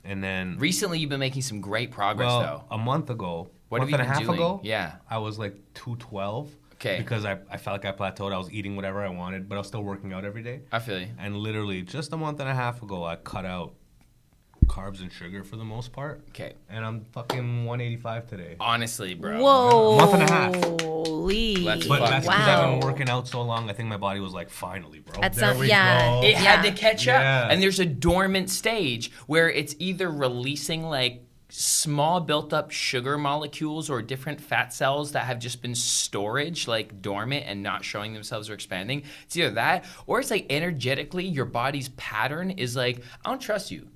D: and then
C: Recently, you've been making some great progress, though.
D: a month ago,
C: What
D: month
C: have you
D: and a
C: been
D: half
C: doing?
D: ago,
C: Yeah.
D: I was 212.
C: Okay.
D: Because I felt like I plateaued. I was eating whatever I wanted, but I was still working out every day.
C: I feel you.
D: And literally, just a month and a half ago, I cut out carbs and sugar for the most part.
C: Okay.
D: And I'm fucking 185 today.
C: Honestly, bro.
B: Whoa.
D: Month and a half.
B: Holy.
C: Let's
D: But
C: fuck.
D: that's because I've
B: Wow.
D: been working out so long. I think my body was finally, bro.
B: That's
D: there
B: not-
D: we
B: yeah.
D: go.
C: It had
B: Yeah.
C: to catch
D: Yeah.
C: up. And there's a dormant stage where it's either releasing small built up sugar molecules or different fat cells that have just been storage dormant and not showing themselves or expanding. It's either that or it's energetically your body's pattern is I don't trust you.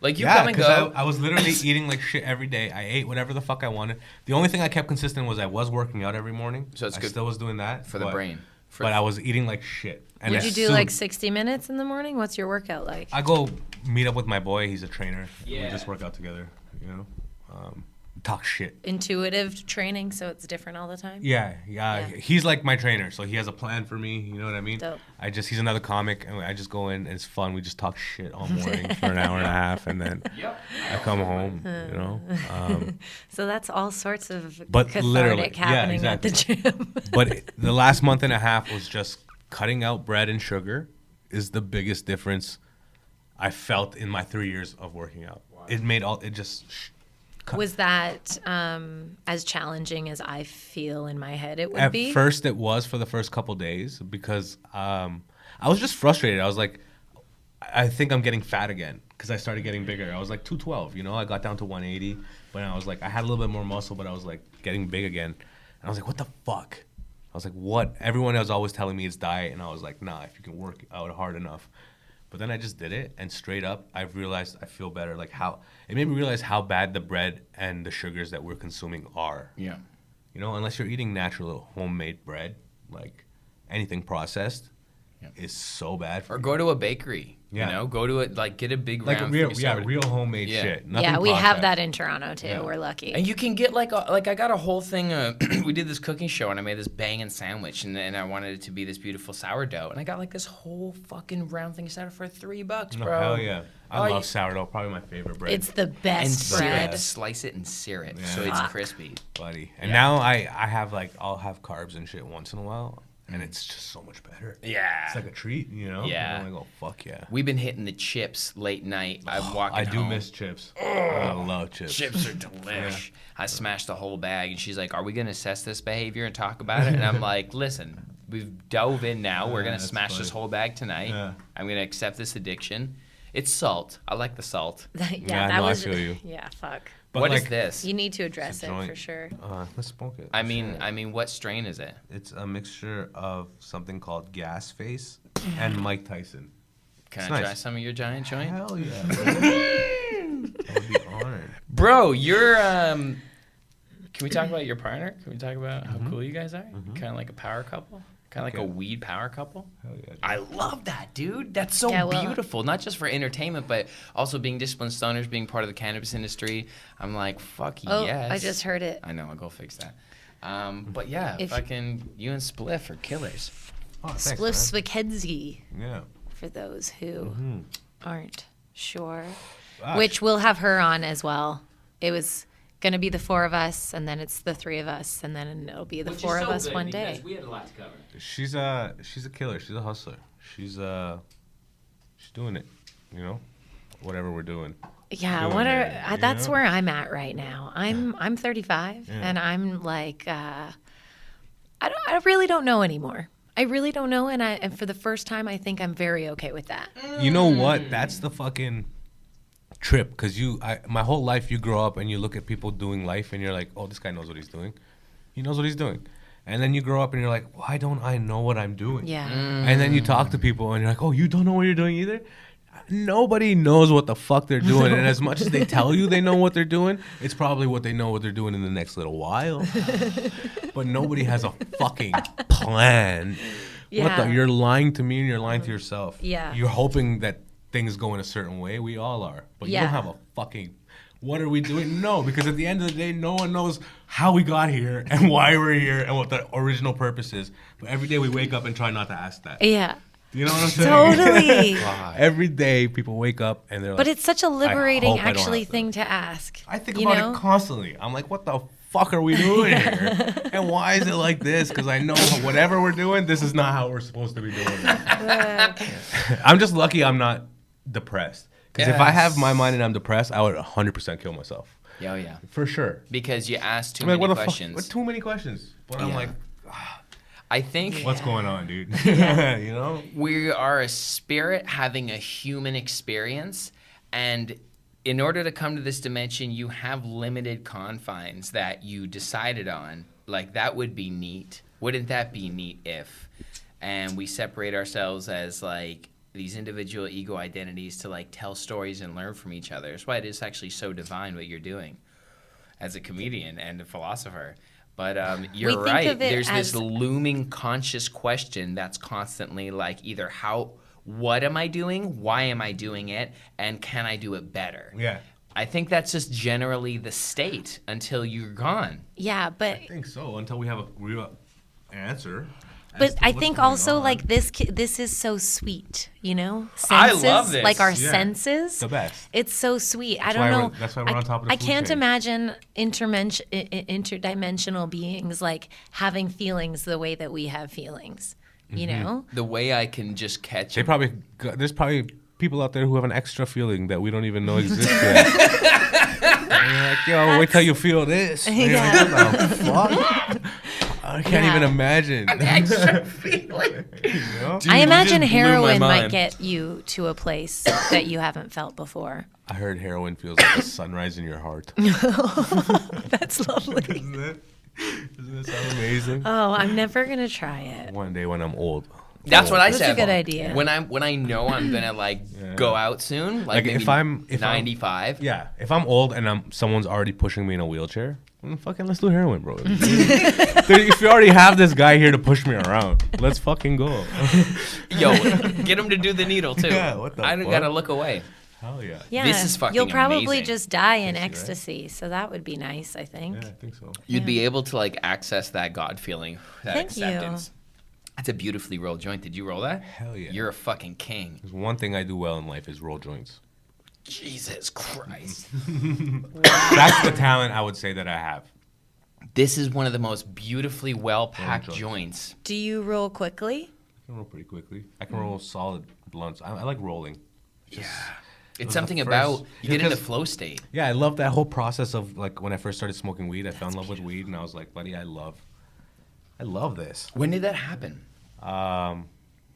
C: You come and go.
D: I was literally eating shit every day. I ate whatever the fuck I wanted. The only thing I kept consistent was I was working out every morning.
C: So it's
D: I
C: good
D: still was doing that.
C: for the brain.
D: But I was eating like shit. And
B: Would you
D: as
B: do
D: soon-
B: 60 minutes in the morning? What's your workout like?
D: I go meet up with my boy. He's a trainer.
C: Yeah.
D: We just work out together, talk shit.
B: Intuitive training, so it's different all the time?
D: Yeah.
B: Yeah.
D: He's like my trainer, so he has a plan for me. You know what I mean?
B: Dope.
D: He's another comic, and I just go in, and it's fun. We just talk shit all morning for an hour and a half, and then I come home.
B: So that's all sorts of
D: But literally,
B: cathartic
D: yeah,
B: happening at the gym.
D: But the last month and a half was just cutting out bread and sugar is the biggest difference I felt in my 3 years of working out. It made all, it just...
B: Was that as challenging as I feel in my head it would
D: At
B: be?
D: first, it was for the first couple days because I was just frustrated. I was like, I think I'm getting fat again because I started getting bigger. I was 212, I got down to 180, but I was I had a little bit more muscle, but I was getting big again. And I was what the fuck? I was what? Everyone was always telling me it's diet, and I was nah, if you can work out hard enough. But then I just did it, and straight up, I've realized I feel better. How it made me realize how bad the bread and the sugars that we're consuming are.
C: Yeah.
D: Unless you're eating natural homemade bread, anything processed is so bad for
C: Or
D: you.
C: go to a bakery.
D: Yeah.
C: Go to it, get a big round.
D: real homemade
C: Yeah.
D: shit. Nothing
B: Yeah, we have
D: processed.
B: that in Toronto too.
D: Yeah.
B: We're lucky.
C: And you can get I got a whole thing. We did this cooking show and I made this banging sandwich and I wanted it to be this beautiful sourdough and I got this whole fucking round thing of sourdough for $3,
D: No,
C: bro.
D: hell yeah. I
C: Oh,
D: love sourdough. Probably my favorite bread.
B: It's the
C: And
B: best
C: sear
B: bread.
C: it, slice it and sear it
D: Yeah.
C: so it's
B: Fuck.
C: crispy.
D: buddy. And now I have I'll have carbs and shit once in a while, and it's just so much better.
C: Yeah.
D: It's like a treat,
C: Yeah.
D: And I go, fuck yeah.
C: We've been hitting the chips late night. I'm walking
D: I do
C: home.
D: miss chips. I love chips.
C: Chips are delish. I smashed the whole bag, and she's like, "Are we gonna assess this behavior and talk about it?" And I'm like, "Listen, we've dove in now. We're gonna
D: that's
C: smash this
D: funny.
C: whole bag tonight.
D: Yeah.
C: I'm gonna accept this addiction. It's salt. I like the salt.
D: Yeah, no, I feel you.
B: Yeah, fuck.
D: But
C: What is this?
B: You need to address
D: It's a
B: it
D: joint.
B: for sure.
D: Let's smoke it.
C: I mean, what strain is it?
D: It's a mixture of something called Gas Face and Mike Tyson.
C: Can
D: It's
C: I try
D: nice.
C: some of your giant joint?
D: Hell yeah. I would be honored.
C: Bro, you're Can we talk about your partner? Can we talk about how cool you guys are? Kind of like a power couple. Kind of like a
D: Okay.
C: weed power couple.
D: Hell yeah. dude.
C: I love that, dude. That's so
B: Yeah, well-
C: beautiful. Not just for entertainment, but also being disciplined stoners, being part of the cannabis industry. I'm like, fuck
B: Oh,
C: yes.
B: I just heard it.
C: I know. I'll go fix that. But yeah,
B: If-
C: fucking you and Spliff are killers.
D: Oh, thanks,
B: Spliff
D: man.
B: Swickedsy,
D: Yeah.
B: for those who
D: Mm-hmm.
B: aren't sure.
D: Gosh.
B: Which we'll have her on as well. It was going to be the four of us, and then it's the three of us, and then it'll be the
E: Which is
B: four of
E: so
B: us
E: good
B: one
E: because
B: day.
E: we had a lot to cover.
D: She's a killer. She's a hustler. She's doing it, whatever we're doing.
B: Yeah,
D: doing
B: what are
D: it,
B: that's
D: you know?
B: where I'm at right now. I'm 35, and I'm like, I really don't know anymore. I really don't know, and for the first time, I think I'm very okay with that.
D: You know what? That's the fucking trip because my whole life you grow up and you look at people doing life and you're like, oh, this guy knows what he's doing. He knows what he's doing. And then you grow up and you're like, why don't I know what I'm doing?
B: Yeah.
D: And then you talk to people and you're like, oh, you don't know what you're doing either? Nobody knows what the fuck they're doing. And as much as they tell you they know what they're doing, it's probably what they know what they're doing in the next little while. But nobody has a fucking plan.
B: Yeah.
D: You're lying to me and you're lying to yourself.
B: Yeah.
D: You're hoping that things go in a certain way. We all are. But you don't have a fucking... What are we doing? No, because at the end of the day, no one knows how we got here and why we're here and what the original purpose is. But every day we wake up and try not to ask that.
B: Yeah.
D: You know what I'm saying?
B: Totally.
D: Every day people wake up and they're like...
B: But it's such a liberating,
D: I hope I don't
B: actually,
D: have to.
B: thing to ask.
D: I think
B: you
D: about
B: know?
D: it constantly. I'm like, what the fuck are we doing here? And why is it like this? Because I know whatever we're doing, this is not how we're supposed to be doing it. I'm just lucky I'm not depressed. Because if I have my mind and I'm depressed, I would 100% kill myself.
C: Oh, yeah.
D: For sure.
C: Because you ask too
D: I'm like,
C: many
D: what the
C: questions.
D: fuck? What, too many questions. But I'm
C: Yeah.
D: like,
C: I think
D: what's going on, dude? You know?
C: we are a spirit having a human experience, and in order to come to this dimension, you have limited confines that you decided on. Like, that would be neat. Wouldn't that be neat if? And we separate ourselves as, like, these individual ego identities to, like, tell stories and learn from each other. That's why it is actually so divine what you're doing as a comedian and a philosopher. But you're
B: We think
C: right.
B: of it
C: There's
B: as-
C: this looming conscious question that's constantly like either what am I doing? Why am I doing it? And can I do it better?
D: Yeah.
C: I think that's just generally the state until you're gone.
B: Yeah, but
D: I think so, until we have a real answer.
B: But I think also like this is so sweet, you know?
C: I
B: Senses,
C: love this.
B: like our
D: Yeah.
B: senses.
D: The best.
B: It's so sweet. I
D: That's
B: don't
D: why
B: know.
D: that's why we're on top of the
B: I
D: food
B: can't
D: chain.
B: imagine interdimensional beings like having feelings the way that we have feelings. You know?
C: The way I can just catch
D: There's probably people out there who have an extra feeling that we don't even know exists yet. And you're like, yo, wait till you feel this. And you're like, what the fuck? I can't even imagine.
C: extra feeling.
D: You know?
C: Dude,
B: I
C: you
B: imagine
C: just blew my
B: heroin might
C: mind.
B: get you to a place that you haven't felt before.
D: I heard heroin feels like a sunrise in your heart.
B: That's lovely.
D: Doesn't that sound amazing?
B: Oh, I'm never gonna try it.
D: One day when I'm old.
C: That's what I
B: That's
C: said.
B: a good idea.
C: When I know I'm gonna go out soon, like maybe
D: if I'm
C: 95.
D: Yeah, if I'm old and someone's already pushing me in a wheelchair, fucking let's do heroin, bro. If you already have this guy here to push me around, let's fucking go.
C: Yo, get him to do the needle too.
D: Yeah, what the
C: I don't
D: fuck?
C: gotta look away.
D: Hell yeah.
B: Yeah,
C: This is fucking
B: you'll probably
C: amazing.
B: just die in
D: right?
B: ecstasy, so that would be nice, I think.
D: Yeah, I think so.
C: You'd be able to like access that God feeling, that
B: Thank you.
C: acceptance. That's a beautifully rolled joint. Did you roll that?
D: Hell yeah.
C: You're a fucking king.
D: There's one thing I do well in life is roll joints.
C: Jesus Christ.
D: That's the talent I would say that I have.
C: This is one of the most beautifully well-packed
D: joints.
C: joints.
B: Do you roll quickly?
D: I can roll pretty quickly. I can roll solid blunts. I like rolling.
C: It's
D: was
C: something
D: the
C: about
D: first-
C: you get in the
D: because-
C: flow state.
D: Yeah, I love that whole process of like when I first started smoking weed. I fell in love with weed, and I was like, buddy, I love this.
C: When did that happen?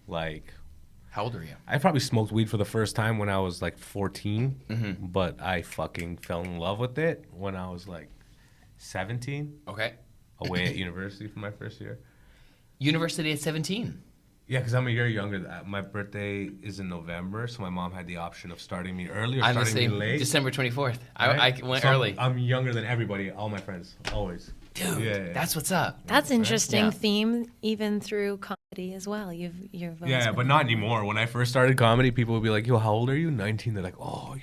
D: Like
C: How old are you?
D: I probably smoked weed for the first time when I was like 14,
C: Mm-hmm.
D: but I fucking fell in love with it when I was like 17,
C: Okay.
D: away at university for my first year.
C: University at 17.
D: Yeah, because I'm a year younger. My birthday is in November, so my mom had the option of starting me early or
C: I'm the
D: starting me
C: same.
D: late.
C: December 24th.
D: right?
C: I went
D: So
C: early.
D: I'm younger than everybody, all my friends, always.
C: Dude,
D: yeah.
C: that's what's up.
B: That's interesting
C: Yeah.
B: theme, even through comedy as well. You've always
D: Yeah,
B: been-
D: but not anymore. When I first started comedy, people would be like, "Yo, how old are you?" 19. They're like, "Oh,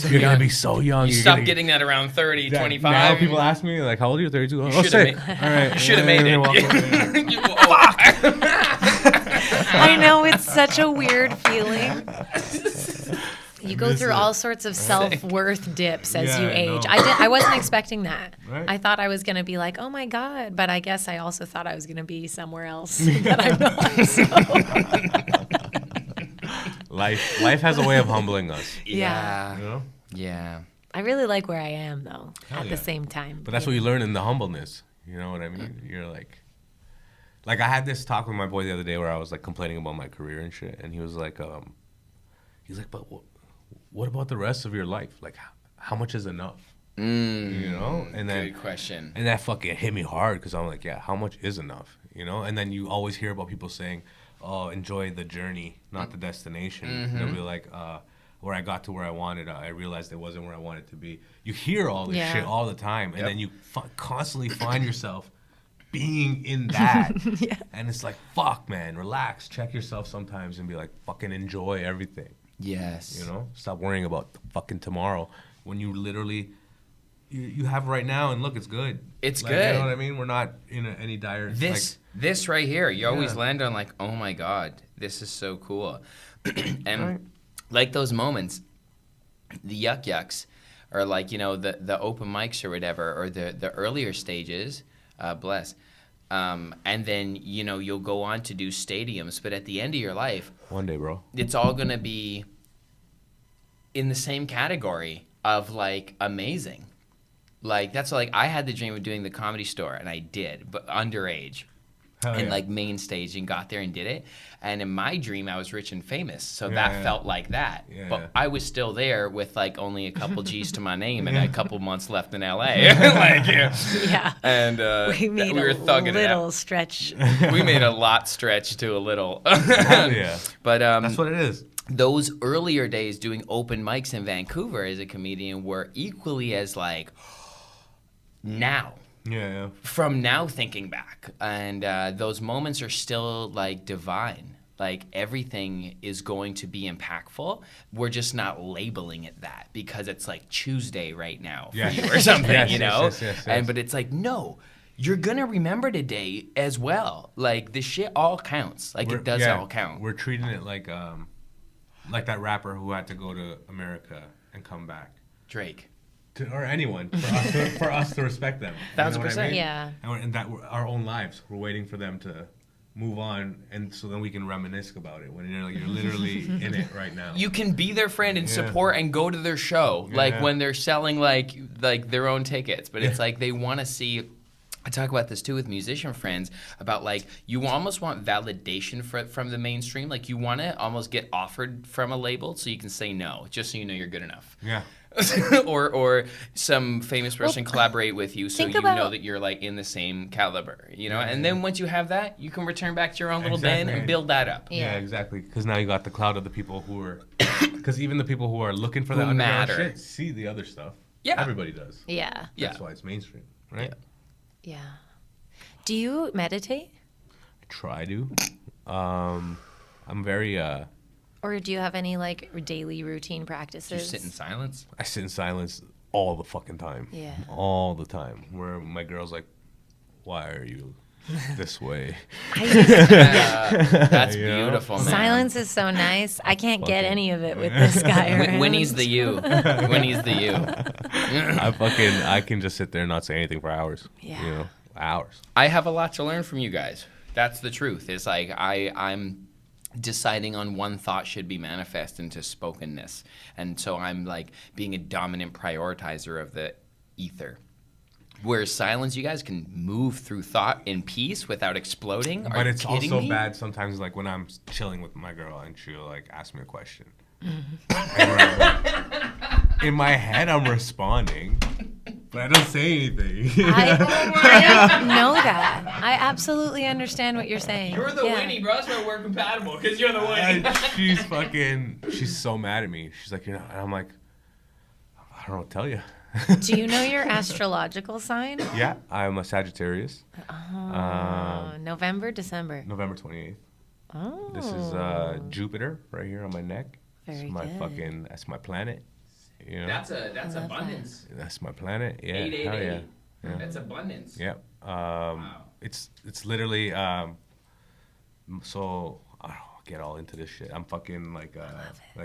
D: you're gonna be so young."
C: You
D: You're
C: stop
D: gonna-
C: getting that around 30,
D: Yeah,
C: 25.
D: Now people ask me like, "How old are you?" 32. Oh,
C: should've
D: sick.
C: made-
D: All right,
C: You should have made
D: and then walk away.
C: it. You- oh,
B: I know it's such a weird feeling. You go
D: miss
B: through
D: it.
B: all sorts of self-worth dips as
D: Yeah,
B: you
D: I
B: age.
D: know.
B: I wasn't expecting that.
D: Right.
B: I thought I was going to be like, oh my God. But I guess I also thought I was going to be somewhere else that I'm not. So.
D: Life has a way of humbling us.
C: yeah.
D: You know?
C: Yeah.
B: I really like where I am, though,
D: Hell
B: at
D: yeah.
B: the same time.
D: But that's what you learn in the humbleness. You know what I mean? You're like I had this talk with my boy the other day where I was like complaining about my career and shit, and he was like, but what about the rest of your life? Like, how much is enough? You know? And then,
C: Good question.
D: And that fucking hit me hard because I'm like, yeah, how much is enough? You know? And then you always hear about people saying, oh, enjoy the journey, not the destination. They'll be like, where I got to where I wanted, I realized it wasn't where I wanted to be. You hear all this shit all the time, and then you constantly find yourself being in that. And it's like, fuck, man, relax, check yourself sometimes and be like, fucking enjoy everything.
C: Yes.
D: You know? Stop worrying about fucking tomorrow when you literally... You have right now, and look, it's good.
C: It's
D: like,
C: good.
D: You know what I mean? We're not in any dire...
C: This right here, you always land on like, oh my God, this is so cool. And like those moments, the yucks, or like, you know, the open mics or whatever, or the earlier stages, bless. And then, you know, you'll go on to do stadiums, but at the end of your life...
D: One day, bro.
C: It's all going to be in the same category of like amazing. Like, that's like, I had the dream of doing the Comedy Store, and I did, but underage. And like main stage, and got there and did it. And in my dream, I was rich and famous, so that felt like that. But I was still there with like only a couple G's to my name and a couple months left in LA. Like, and
B: we made
C: we were thugging
B: a little stretch.
C: We made a lot stretch to a little. But
D: that's what it is.
C: Those earlier days doing open mics in Vancouver as a comedian were equally as like now. From now thinking back, and those moments are still like divine. Like, everything is going to be impactful. We're just not labeling it that because it's like Tuesday right now for you or something, you know? But it's like, no, you're gonna remember today as well. Like, the shit all counts. Like, it does all count.
D: We're treating it like that rapper who had to go to America and come back.
C: Drake.
D: Or anyone, for us to respect them.
C: 1,000%.
D: I mean?
B: Yeah.
D: And that our own lives, we're waiting for them to move on, and so then we can reminisce about it when you're literally in it right now.
C: You can be their friend and support and go to their show, like when they're selling like their own tickets. But it's like they want to see. I talk about this too with musician friends about like you almost want validation from the mainstream. Like you want to almost get offered from a label so you can say no, just so you know you're good enough.
D: Yeah.
C: or some famous person collaborate with you so you know that you're like in the same caliber, you know? And then once you have that, you can return back to your own little band and build that up.
D: Yeah, exactly. Because now you got the cloud of the people who are... Because even the people who are looking for that underground shit see the other stuff.
C: Yeah.
D: Everybody does.
B: Yeah.
D: That's why it's mainstream, right?
B: Yeah. Do you meditate?
D: I try to. I'm very...
B: Or do you have any like daily routine practices?
C: Do you sit in silence?
D: I sit in silence all the fucking time.
B: Yeah.
D: All the time. Where my girl's like, why are you this way?
C: That's beautiful, man.
B: Silence is so nice. I can't get any of it with this guy around.
C: Winnie's the you. Winnie's the you.
D: I can just sit there and not say anything for hours.
B: Yeah.
D: You know, hours.
C: I have a lot to learn from you guys. That's the truth. It's like I'm deciding on one thought should be manifest into spokenness. And so I'm like being a dominant prioritizer of the ether. Whereas silence, you guys can move through thought in peace without exploding.
D: But it's also bad sometimes, like when I'm chilling with my girl and she'll like ask me a question. In my head, I'm responding, but I don't say anything.
B: I know that. I absolutely understand what you're saying.
C: You're the Winnie, bro. That's why we're compatible, because you're the Winnie.
D: She's so mad at me. She's like, you're not, and I'm like, I don't know what to tell you.
B: Do you know your astrological sign?
D: Yeah, I'm a Sagittarius.
B: November, December?
D: November 28th.
B: Oh.
D: This is Jupiter right here on my neck.
B: Very
D: good. That's my planet. You know?
C: That's abundance.
D: That's my planet. Yeah.
C: 888. Yeah. That's abundance.
D: Yep. Wow. It's literally so I don't get all into this shit. I'm fucking like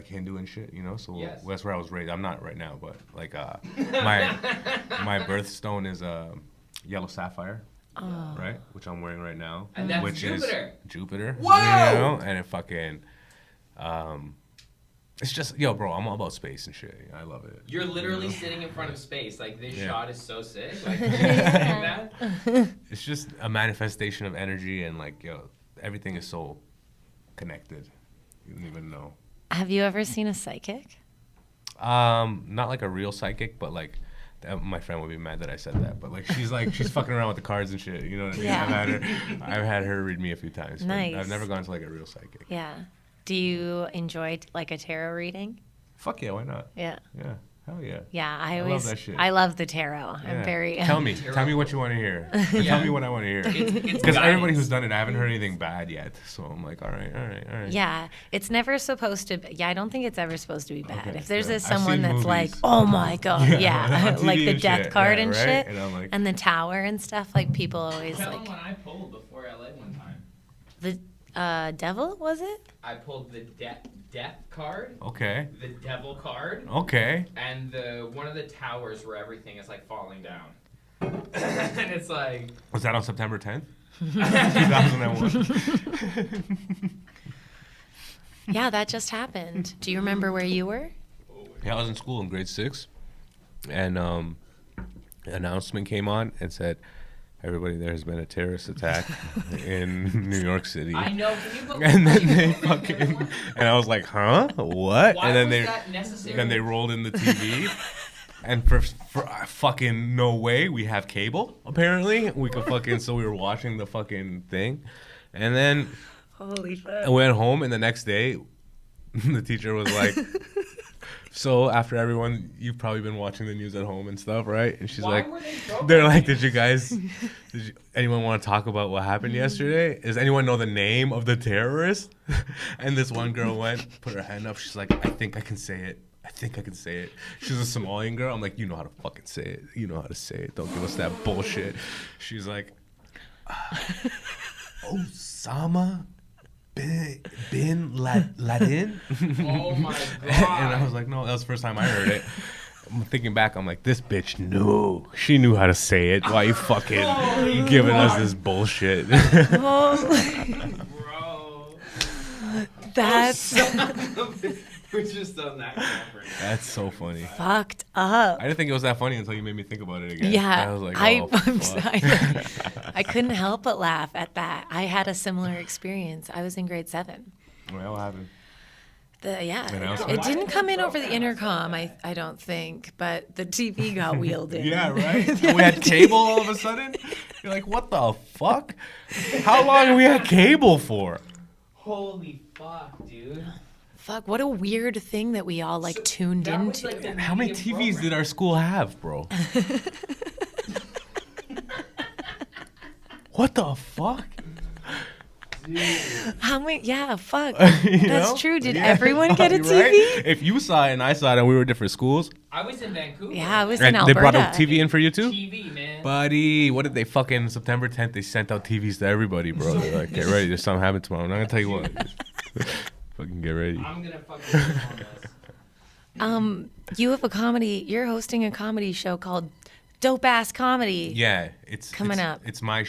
D: Hindu and shit, you know. So that's where I was raised. I'm not right now, but like my birthstone is yellow sapphire.
B: Oh.
D: Right, which I'm wearing right now,
C: and that's
D: which
C: Jupiter.
D: Is Jupiter.
C: Whoa!
D: You know? And it fucking, it's just bro. I'm all about space and shit. I love it.
C: You're literally sitting in front of space. Like this shot is so sick. Like
D: it's just a manifestation of energy and like everything is so connected. You don't even know.
B: Have you ever seen a psychic?
D: Not like a real psychic, but like my friend would be mad that I said that. But like she's fucking around with the cards and shit. You know what I mean?
B: Yeah.
D: I've had her read me a few times. But
B: Nice.
D: I've never gone to like a real psychic.
B: Yeah. Do you enjoy like a tarot reading?
D: Fuck yeah, why not?
B: Yeah.
D: Yeah. Hell yeah.
B: Yeah, I
D: love
B: always
D: that shit.
B: I love the tarot. I'm
D: Yeah.
B: very
D: Tell me what you want to hear. Tell me what I want to hear. Because everybody who's done it, I haven't heard anything bad yet. So I'm like, all right.
B: Yeah, it's never supposed to. Yeah, I don't think it's ever supposed to be bad.
D: Okay,
B: If there's
D: yeah.
B: a someone
D: I've seen
B: that's like,
D: movies.
B: oh my god, yeah,
D: on
B: like
D: TV
B: the
D: and
B: death
D: shit.
B: card
D: Yeah,
B: and
D: right?
B: shit,
D: And I'm like-
B: and the tower and stuff. Like people always
C: Tell
B: like
C: them what I pulled before LA one time.
B: the devil, was it?
C: I pulled the death card,
D: Okay.
C: the devil card,
D: Okay.
C: and the one of the towers where everything is like falling down. And it's like
D: Was that on September 10th? 2001.
B: Yeah, that just happened. Do you remember where you were?
D: Yeah, I was in school in grade 6, and an announcement came on and said, "Everybody, there has been a terrorist attack in New York City."
C: I know. Can you believe
D: And then they fucking, and I was like, "Huh? What?"
C: Why
D: and then
C: was that necessary?
D: then they rolled in the TV, and for fucking no way, we have cable. Apparently, we could fucking. So we were watching the fucking thing, and then
B: Holy shit!
D: I went home, and the next day, the teacher was like, "So after everyone, you've probably been watching the news at home and stuff, right?" And she's like,
C: were they
D: "They're like, anyone want to talk about what happened yesterday? Does anyone know the name of the terrorist?" And this one girl put her hand up. She's like, "I think I can say it. I think I can say it." She's a Somalian girl. I'm like, "You know how to fucking say it. You know how to say it. Don't give us that bullshit." She's like, "Osama bin Laden?"
C: Oh my god!
D: And I was like, no, that was the first time I heard it. I'm thinking back, I'm like, this bitch knew. She knew how to say it. Why you fucking giving us this bullshit?
C: Bro.
B: That's
C: We just done that.
D: That's so funny.
B: fucked up.
D: I didn't think it was that funny until you made me think about it again.
B: Yeah,
D: I was like,
B: I'm
D: fuck.
B: sorry. I couldn't help but laugh at that. I had a similar experience. I was in grade 7.
D: Well, what happened?
B: It didn't come in over the intercom, I don't think, but the TV got wheeled in.
D: Yeah, right? And we had cable all of a sudden? You're like, what the fuck? How long have we had cable for?
C: Holy fuck, dude.
B: Fuck, what a weird thing that we all like tuned
C: That was,
B: into.
C: like, the
D: How many
C: media
D: TVs did
C: program.
D: our school have, bro? What the fuck?
B: How many? Yeah, fuck.
D: You
B: That's
D: know?
B: true. Did
D: Yeah,
B: everyone get a
D: right?
B: TV?
D: If you saw it and I saw it and we were different schools,
C: I was in Vancouver.
B: Yeah, I was in
D: and
B: Alberta.
D: they brought a TV in for you too?
C: TV, man.
D: Buddy, what did they fucking September 10th? They sent out TVs to everybody, bro. They're like, get ready, there's something happening tomorrow. I'm not gonna tell you what. Fucking get ready.
C: I'm gonna fucking work on this.
B: You have a comedy. You're hosting a comedy show called Dope Ass Comedy.
D: Yeah, it's
B: Coming
D: it's,
B: up.
D: It's my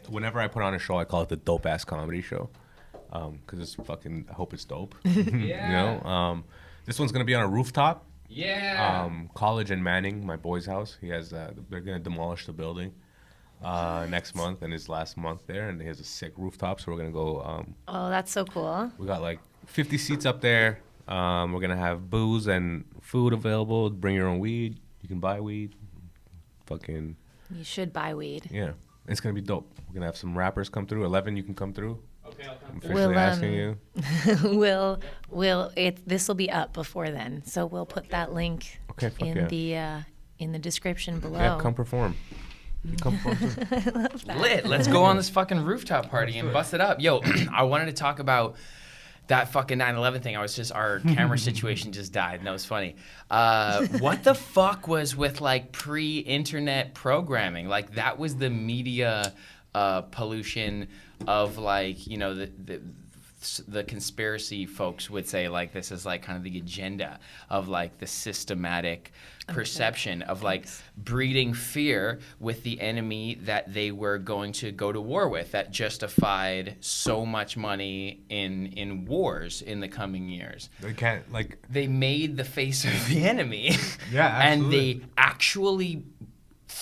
D: whenever I put on a show, I call it the Dope Ass Comedy Show, because it's fucking. I hope it's dope.
C: Yeah.
D: You know, this one's gonna be on a rooftop.
C: Yeah.
D: College in Manning, my boy's house. He has. They're gonna demolish the building next month, and his last month there, and he has a sick rooftop. So we're gonna go.
B: Oh, that's so cool.
D: We got like 50 seats up there. We're gonna have booze and food available. Bring your own weed. You can buy weed. Fucking
B: You should buy weed.
D: yeah, it's gonna be dope. We're gonna have some rappers come through. 11, you can come through.
C: Okay, I'll come
D: I'm
C: through.
D: officially asking you.
B: This will be up before then, so we'll put that link
D: Okay, fuck
B: in
D: yeah.
B: the description below.
D: Yeah, come perform. You come perform too.
C: Lit. Let's go on this fucking rooftop party and bust it up. Yo, I wanted to talk about that fucking 9/11 thing. Our camera situation just died, and that was funny. What the fuck was with like pre-internet programming? Like that was the media pollution of like, you know, the conspiracy folks would say like this is like kind of the agenda of like the systematic perception of like breeding fear with the enemy that they were going to go to war with, that justified so much money in wars in the coming years.
D: They can't like.
C: They made the face of the enemy.
D: Yeah,
C: And
D: absolutely.
C: they actually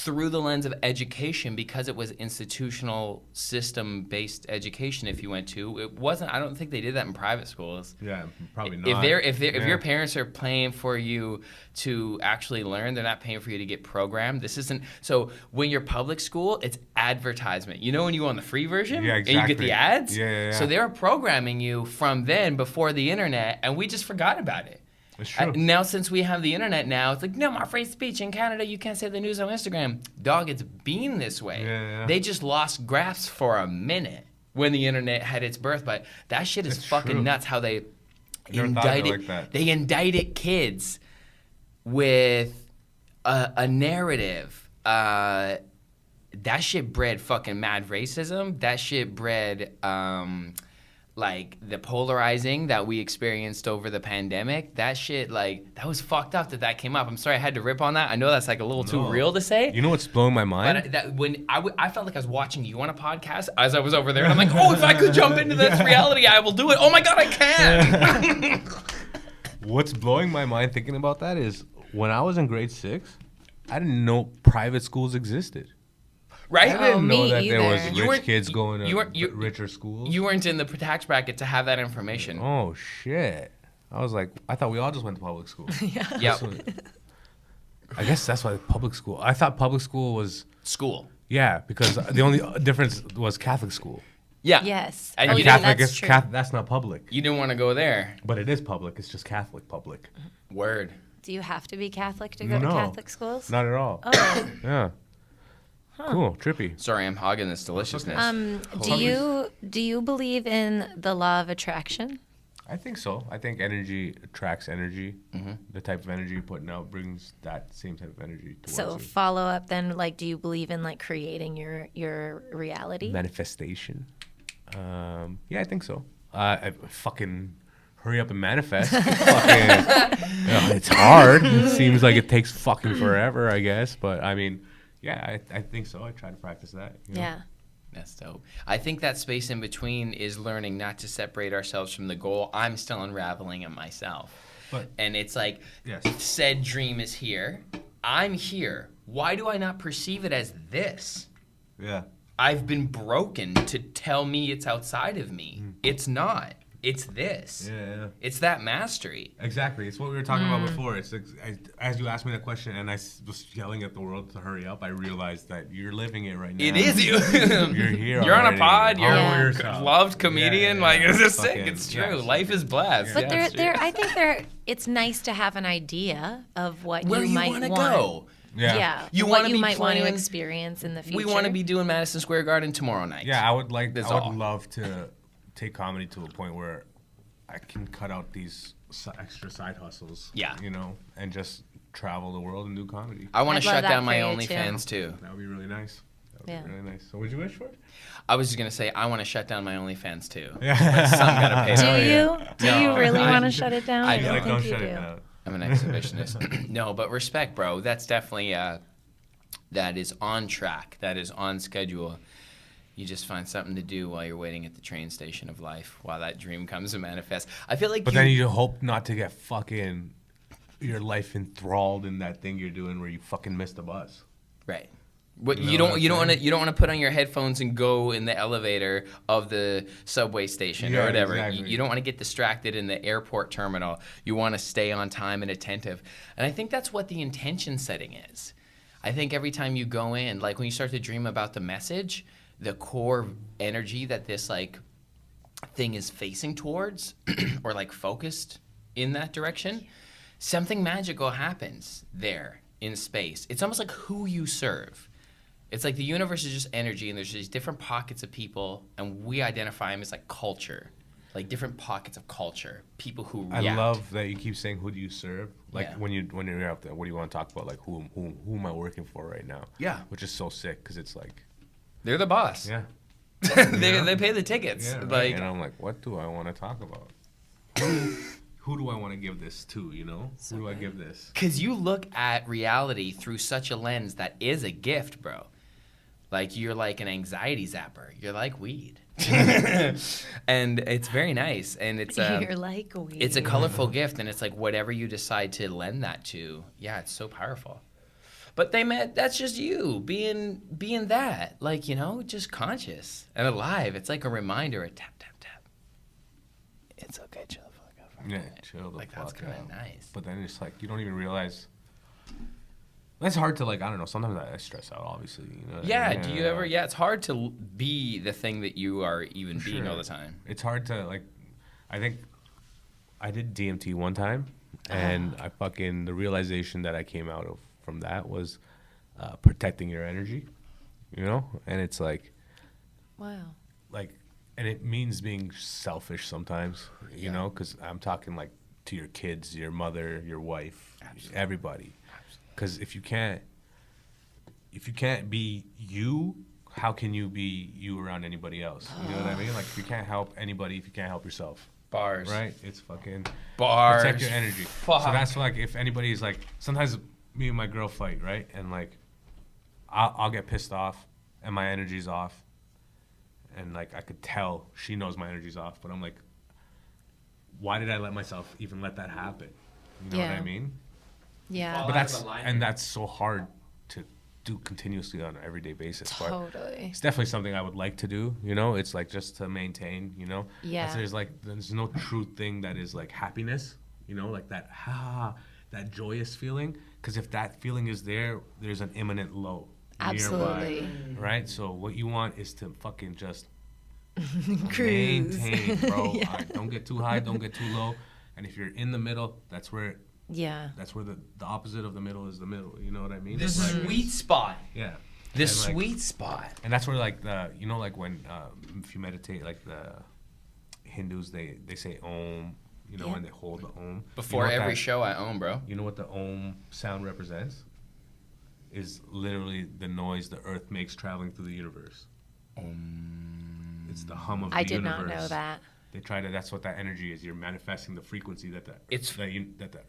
C: through the lens of education, because it was institutional system-based education. If you went to, it wasn't. I don't think they did that in private schools.
D: Yeah, probably not.
C: If your parents are paying for you to actually learn, they're not paying for you to get programmed. This isn't. So when you're public school, it's advertisement. You know, when you go on the free version,
D: Yeah,
C: and you get
D: exactly.
C: the ads.
D: Yeah.
C: So they were programming you from then, before the internet, and we just forgot about it.
D: It's true.
C: Now, since we have the internet now, it's like, no more free speech. In Canada, you can't say the news on Instagram. Dog, it's been this way.
D: Yeah.
C: They just lost graphs for a minute when the internet had its birth. But that shit is
D: It's
C: fucking
D: true.
C: nuts how they
D: Never thought of it
C: indicted,
D: like that.
C: they indicted kids with a narrative. That shit bred fucking mad racism. That shit bred like the polarizing that we experienced over the pandemic. That shit, like, that was fucked up that came up. I'm sorry I had to rip on that. I know that's like a little too real to say.
D: You know what's blowing my mind?
C: But that when I felt like I was watching you on a podcast as I was over there, and I'm like, oh, if I could jump into this reality, I will do it. Oh my God, I can.
D: What's blowing my mind thinking about that is when I was in grade 6, I didn't know private schools existed.
C: Right?
D: I didn't know
B: me
D: that there was
B: either.
C: You
D: rich
C: weren't-
D: kids going to
C: you-
D: richer schools.
C: You weren't in the tax bracket to have that information.
D: Oh shit! I was like, I thought we all just went to public school.
C: Yep.
D: I guess that's why public school. I thought public school was
C: School.
D: because the only difference was Catholic school.
C: Yeah.
B: Yes.
C: And
B: Oh,
C: you
B: yeah,
C: didn't-
B: that's true.
D: That's not public,
C: You didn't want to go there.
D: but it is public. It's just Catholic public.
C: Word.
B: Do you have to be Catholic to go
D: No.
B: to Catholic schools?
D: Not at all.
B: Oh.
D: Yeah. Cool. Trippy.
C: Sorry, I'm hogging this deliciousness.
B: Do you believe in the law of attraction?
D: I think so. I think energy attracts energy. The type of energy you're putting out brings that same type of energy towards
B: So
D: you.
B: follow up then, like, do you believe in like creating your reality?
D: Manifestation. Yeah, I think so. I fucking hurry up and manifest. It's hard. It seems like it takes fucking forever, I guess. But I mean, yeah, I think so. I try to practice that. You know?
B: Yeah.
C: That's dope. I think that space in between is learning not to separate ourselves from the goal. I'm still unraveling it myself.
D: But-
C: and it's like,
D: Yes.
C: said dream is here. I'm here. Why do I not perceive it as this?
D: Yeah.
C: I've been broken to tell me it's outside of me. It's not. It's this.
D: Yeah.
C: It's that mastery.
D: Exactly. It's what we were talking about before. It's like, as you asked me that question and I was yelling at the world to hurry up, I realized that you're living it right now.
C: It is you.
D: You're here.
C: You're on a
D: already.
C: pod. You're
B: Yeah.
C: a
D: yourself.
C: loved comedian.
D: Yeah.
C: Like, it's just sick.
D: Fucking-
C: It's true.
D: yes.
C: Life is blessed.
B: But
C: Yeah.
B: I think it's nice to have an idea of what
C: Where
B: you
C: you
B: might
C: want to
B: want.
C: go.
B: Yeah.
C: You
B: what
C: wanna
B: you
C: be
B: might want to
C: playing-
B: experience in the future.
C: We want to be doing Madison Square Garden tomorrow night.
D: Yeah, I would like.
C: That's
D: I would
C: all.
D: love to take comedy to a point where I can cut out these extra side hustles.
C: Yeah.
D: You know, and just travel the world and do comedy.
C: I want
B: I'd
C: to
B: love
C: shut
B: that
C: down
B: for
C: my
B: you,
C: OnlyFans too.
D: That would be really nice. That would
B: Yeah.
D: be really nice. So, would you wish for it?
C: I was just gonna say I want to shut down my OnlyFans too.
D: Yeah.
C: Some gotta pay.
B: Do
C: for it.
B: you? Do you
C: No,
B: really
C: I-
B: want to shut it down?
C: I
B: don't
C: don't.
B: think
D: Don't
B: you
D: shut
B: do.
D: it down.
C: I'm an exhibitionist. No, but respect, bro. That's definitely that is on track. That is on schedule. You just find something to do while you're waiting at the train station of life, while that dream comes to manifest. I feel like
D: But then you hope not to get fucking your life enthralled in that thing you're doing where you fucking missed the bus.
C: right. What
D: You know
C: you
D: what
C: don't
D: I'm
C: you don't want to
D: saying?
C: you don't want to put on your headphones and go in the elevator of the subway station or
D: Yeah,
C: whatever.
D: exactly.
C: You don't want to get distracted in the airport terminal. You want to stay on time and attentive. And I think that's what the intention setting is. I think every time you go in, like when you start to dream about the message, the core energy that this like thing is facing towards or like focused in that direction, something magical happens there in space. It's almost like who you serve. It's like the universe is just energy, and there's these different pockets of people, and we identify them as like culture, like different pockets of culture, people who react.
D: I love that you keep saying, "Who do you serve?" Like
C: Yeah.
D: when you're out there, what do you want to talk about? Like who am I working for right now?
C: Yeah.
D: which is so sick because it's like,
C: They're the boss.
D: yeah,
C: they pay the tickets.
D: yeah, right?
C: Like
D: and I'm like, what do I want to talk about? Who do I want to give this to? You know, who do I give this?
C: because you look at reality through such a lens that is a gift, bro. Like you're like an anxiety zapper. You're like weed, and it's very nice. And it's
B: You're like weed.
C: it's a colorful gift, and it's like whatever you decide to lend that to. Yeah, it's so powerful. But that's just you being that, like, you know, just conscious and alive. It's like a reminder, a tap, tap, tap. It's okay, chill the fuck out.
D: Yeah, chill the
C: like,
D: fuck
C: that's kind
D: out.
C: of nice.
D: But then it's like, you don't even realize. That's hard to, like, I don't know, sometimes I stress out, obviously. You know what
C: Yeah,
D: I mean?
C: do you ever, it's hard to be the thing that you are even being all the time.
D: It's hard to, like, I think I did DMT one time, and the realization that I came out of from that was protecting your energy, you know? And it's like,
B: Wow.
D: like, and it means being selfish sometimes, you know? Because I'm talking, like, to your kids, your mother, your wife, everybody. Because if you can't be you, how can you be you around anybody else? You know what I mean? Like, if you can't help anybody, if you can't help yourself.
C: Bars.
D: Right? It's fucking
C: Bars.
D: protect your energy.
C: Fuck.
D: So that's like, if anybody's like, sometimes me and my girl fight, right? And like, I'll get pissed off and my energy's off. And like, I could tell she knows my energy's off, but I'm like, why did I let myself even let that happen? You know what I mean?
B: Yeah.
D: But that's so hard to do continuously on an everyday basis.
B: Totally.
D: But it's definitely something I would like to do, you know? It's like just to maintain, you know?
B: Yeah.
D: There's no true thing that is like happiness, you know? Like that, that joyous feeling. Because if that feeling is there, there's an imminent low
B: Absolutely.
D: nearby, right? So what you want is to fucking just
B: Cruise.
D: maintain, bro. All right, don't get too high, don't get too low. And if you're in the middle, that's where the opposite of the middle is the middle. You know what I mean?
C: The sweet spot.
D: Yeah.
C: The
D: And, like,
C: sweet spot.
D: And that's where, like, you know, like when if you meditate, like the Hindus, they say Om, you know, when they hold the Om.
C: Before every show I own, bro.
D: You know what the Om sound represents? Is literally the noise the earth makes traveling through the universe. It's the hum of the universe.
B: I did not know that.
D: They try to. That's what that energy is. You're manifesting the frequency that the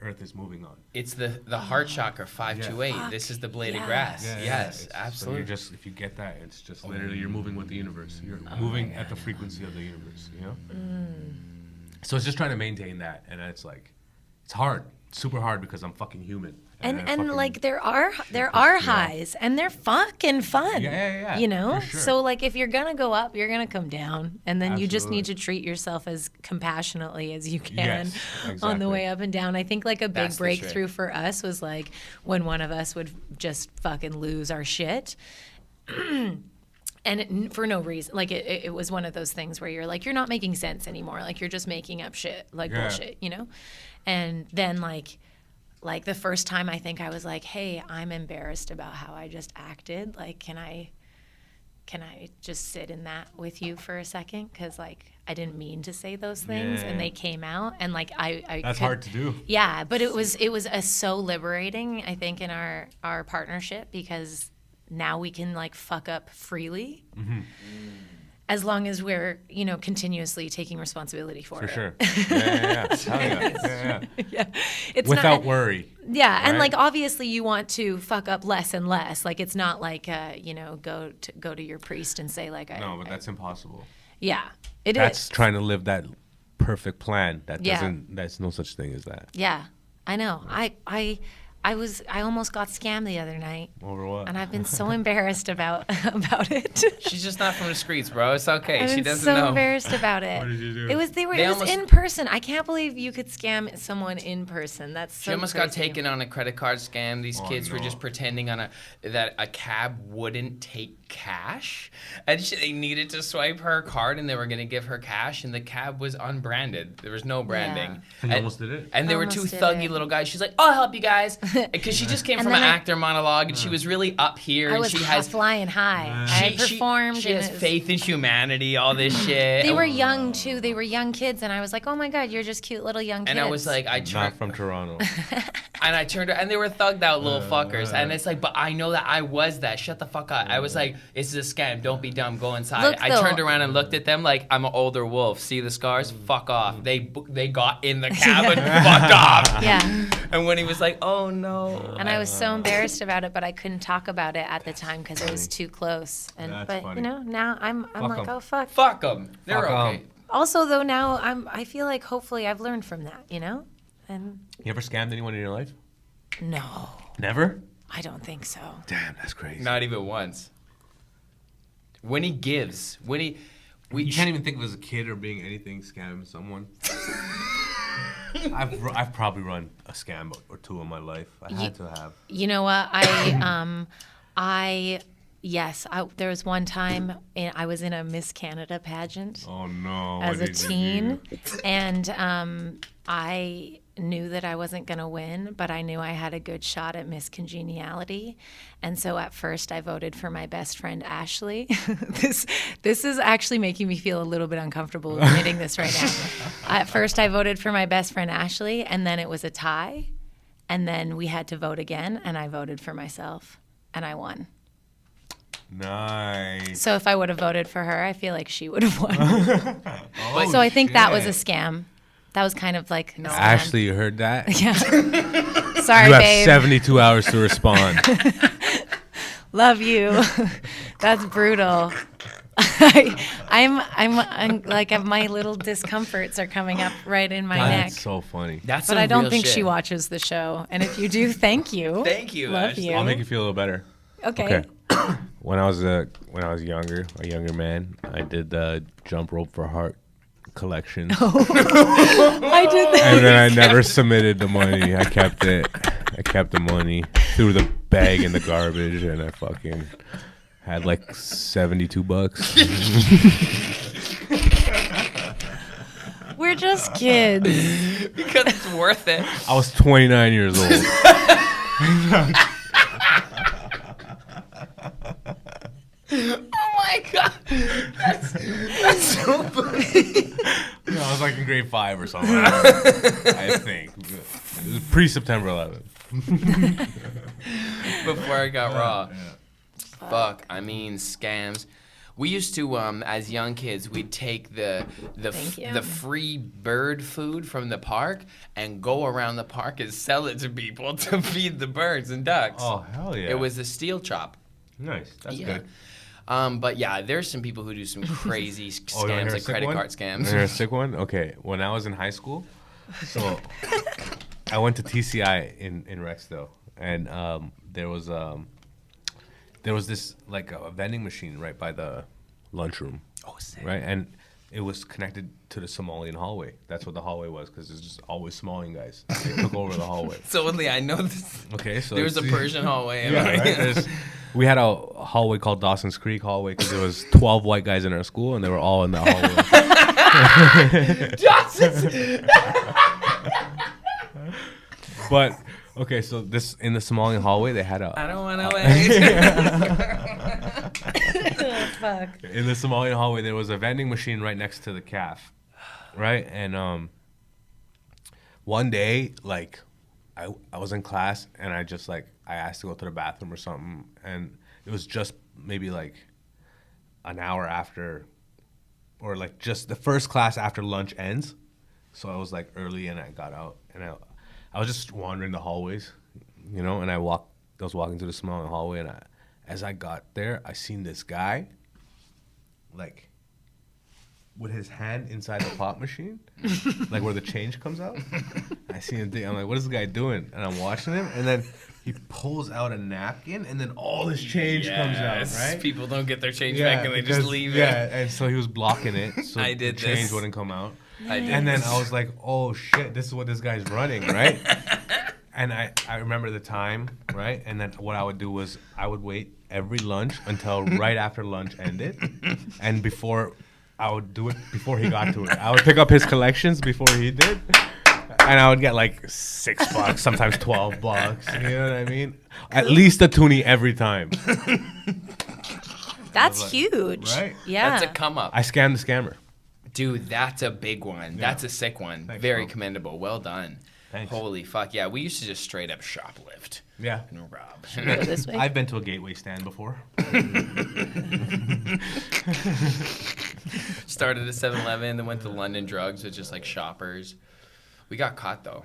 D: earth is moving on.
C: It's the heart chakra 528. This is the blade of grass. Yes, absolutely.
D: So you're just, if you get that, it's just literally you're moving with the universe. You're moving at the frequency of the universe. You know. So it's just trying to maintain that, and it's like, it's hard, super hard, because I'm fucking human.
B: And like there are highs and they're fucking fun.
D: Yeah.
B: You know?
D: For sure.
B: So like if you're gonna go up, you're gonna come down. And then you just
D: Absolutely.
B: need to treat yourself as compassionately as you can
D: Yes,
B: on the
D: exactly.
B: way up and down. I think like a big
C: That's the trick.
B: breakthrough for us was like when one of us would just fucking lose our shit. And for no reason, like it was one of those things where you're like, you're not making sense anymore. Like you're just making up shit, like bullshit, you know? And then like the first time I think I was like, hey, I'm embarrassed about how I just acted. Like, can I just sit in that with you for a second? Because like I didn't mean to say those things, and they came out, and like I
D: That's hard to do.
B: Yeah, but it was so liberating, I think, in our partnership, because now we can like fuck up freely. As long as we're, you know, continuously taking responsibility for it.
D: For sure. Yeah. Hell yeah.
B: Yeah. It's
D: Without
B: not,
D: worry.
B: Yeah, and
D: right?
B: like obviously you want to fuck up less and less. Like it's not like you know, go to your priest and say like
D: No, but that's impossible.
B: Yeah, it is.
D: That's trying to live that perfect plan. That
B: Yeah.
D: doesn't. There's no such thing as that.
B: Yeah, I know. I almost got scammed the other night.
D: Over what?
B: And I've been so embarrassed about it.
C: She's just not from the streets, bro. It's okay.
B: I've
C: She
B: been
C: doesn't
B: so
C: know.
B: embarrassed about it.
D: What did you do?
B: It was
C: They
B: it was
C: almost-
B: in person. I can't believe you could scam someone in person. That's so
C: She almost got
B: crazy.
C: taken on a credit card scam. These
D: Oh,
C: kids were
D: no.
C: just pretending that a cab wouldn't take cash, and they needed to swipe her card, and they were going to give her cash, and the cab was unbranded. There was no branding.
D: And you almost did it?
C: And there were two
B: Almost did
C: thuggy
B: it.
C: little guys. She's like, "I'll help you guys," because she just came
B: And
C: from an
B: then I-
C: actor monologue, and she was really up here,
B: I
C: and
B: was
C: she has
B: flying high. I performed.
C: She has
B: and it was-
C: faith in humanity. All this shit.
B: They were young too. They were young kids, and I was like, "Oh my god, you're just cute little young kids."
C: And I was like,
D: Not from Toronto.
C: And I turned, and they were thugged out little fuckers. And it's like, but I know that I was that. Shut the fuck up. I was like, this is a scam. Don't be dumb. Go inside.
B: Look,
C: I
B: though-
C: turned around and looked at them like I'm an older wolf. See the scars? Fuck off. They got in the cab and fucked off.
B: Yeah.
C: And when he was like, oh no.
B: And I was so embarrassed about it, but I couldn't talk about it at the time because it was too close. And
D: That's
B: but
D: funny.
B: you know, now I'm like,
D: 'em.
B: oh fuck.
C: Fuck them. They're
D: Fuck 'em.
C: okay.
B: Also though, now I feel like hopefully I've learned from that, you know? And
D: You ever scammed anyone in your life?
B: no.
D: Never?
B: I don't think so.
D: Damn, that's crazy.
C: Not even once. When he gives,
D: you can't even think of as a kid or being anything scamming someone. I've probably run a scam or two in my life. I had to have.
B: You know what? There was one time I was in a Miss Canada pageant.
D: Oh no!
B: As a teen, and I knew that I wasn't going to win, but I knew I had a good shot at Miss Congeniality. And so at first I voted for my best friend, Ashley. This is actually making me feel a little bit uncomfortable admitting this right now. At first I voted for my best friend, Ashley, and then it was a tie. And then we had to vote again, and I voted for myself, and I won.
D: Nice.
B: So if I would have voted for her, I feel like she would have won. So I think that was a scam. That was kind of like a scam.
D: Ashley, you heard that?
B: Yeah. Sorry,
D: You have
B: babe.
D: 72 hours to respond.
B: Love you. That's brutal. I'm like my little discomforts are coming up right in my neck.
D: That's so funny.
C: that's
B: But
C: some
B: I don't
C: real
B: think
C: shit.
B: she watches the show. And if you do, thank you.
C: Thank you,
B: Love
C: Ashley.
B: you.
D: I'll make you feel a little better.
B: Okay.
D: When I was younger, a younger man, I did the jump rope for heart collection.
B: I did that.
D: And then I never submitted the money. I kept it. I kept the money, threw the bag in the garbage, and I fucking had like $72.
B: We're just kids.
C: Because it's worth it.
D: I was 29 years old.
C: Oh my god, that's so funny.
D: I was like in grade 5 or something. I think it was pre-September 11th.
C: Before I got raw. Fuck, I mean scams. We used to, as young kids, we'd take the
B: Thank you.
C: the free bird food from the park and go around the park and sell it to people to feed the birds and ducks.
D: Oh hell yeah!
C: It was a steel chop.
D: nice. That's
C: Yeah.
D: good.
C: But yeah, there's some people who do some crazy
D: Oh, you wanna hear
C: scams,
D: a
C: like
D: sick
C: credit
D: one?
C: card
D: You
C: scams.
D: wanna hear a sick one? Okay, when I was in high school, so I went to TCI in Rexdale, and there was this like a vending machine right by the lunchroom.
C: Oh, sick.
D: Right, and it was connected to the Somalian hallway. That's what the hallway was, because there's just always Somalian guys. They took over the hallway.
C: So only I know this.
D: Okay, so
C: There's a
D: it's-
C: Persian hallway.
D: Yeah, right? We had a hallway called Dawson's Creek hallway because there was 12 white guys in our school, and they were all in that hallway. But okay, so this in the Somalian hallway, they had
C: I
D: a
C: don't want to wait.
B: Fuck.
D: in the Somalian hallway there was a vending machine right next to the calf, right? And one day, like, I was in class and I asked to go to the bathroom or something, and it was just maybe like an hour after, or like just the first class after lunch ends. So I was like early and I got out and I was just wandering the hallways, you know, and I was walking through the small hallway, and as I got there, I seen this guy, like, with his hand inside the pop machine, like where the change comes out. I seen him. I'm like, what is this guy doing? And I'm watching him, and then he pulls out a napkin, and then all his change comes out,
C: Yes,
D: right?
C: People don't get their change back and they just leave
D: yeah,
C: it.
D: and so he was blocking it, so
C: I did
D: the change
C: this.
D: wouldn't come out.
C: I did
D: And then
C: this.
D: I was like, oh shit, this is what this guy's running, right? And I remember the time, right? And then what I would do was I would wait every lunch until right after lunch ended. And I would do it before he got to it. I would pick up his collections before he did. And I would get like $6, sometimes $12. You know what I mean? At least a toonie every time.
B: That's huge.
D: Right?
B: Yeah.
C: That's a come up.
D: I scammed the scammer.
C: Dude, that's a big one. That's a sick one.
D: Thanks,
C: Very
D: bro.
C: commendable. Well done.
D: Thanks.
C: Holy fuck. Yeah, we used to just straight up shoplift
D: Yeah.
C: and rob.
B: Go this way.
D: I've been to a Gateway stand before.
C: Started at 7-Eleven, then went to London Drugs with just like shoppers. We got caught though.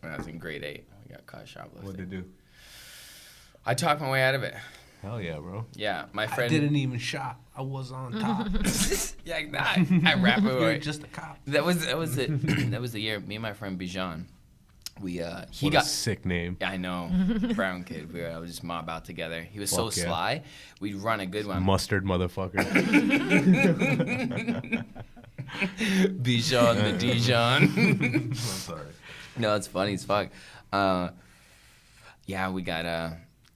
C: When I was in grade 8, we got caught shoplifting.
D: What'd they do?
C: I talked my way out of it.
D: Hell yeah, bro.
C: Yeah, my
D: I
C: friend.
D: didn't even shop. I was on top.
C: Yeah, I rap
D: You're
C: away.
D: just a cop.
C: That was it. That was the year. Me and my friend Bijan, he
D: What
C: got
D: a sick name.
C: I know, brown kid. We would just mob out together. He was so
D: Fuck yeah.
C: sly. We'd run a good one.
D: Mustard motherfucker.
C: Bichon the Dijon.
D: I'm sorry.
C: No, it's funny as fuck. Yeah,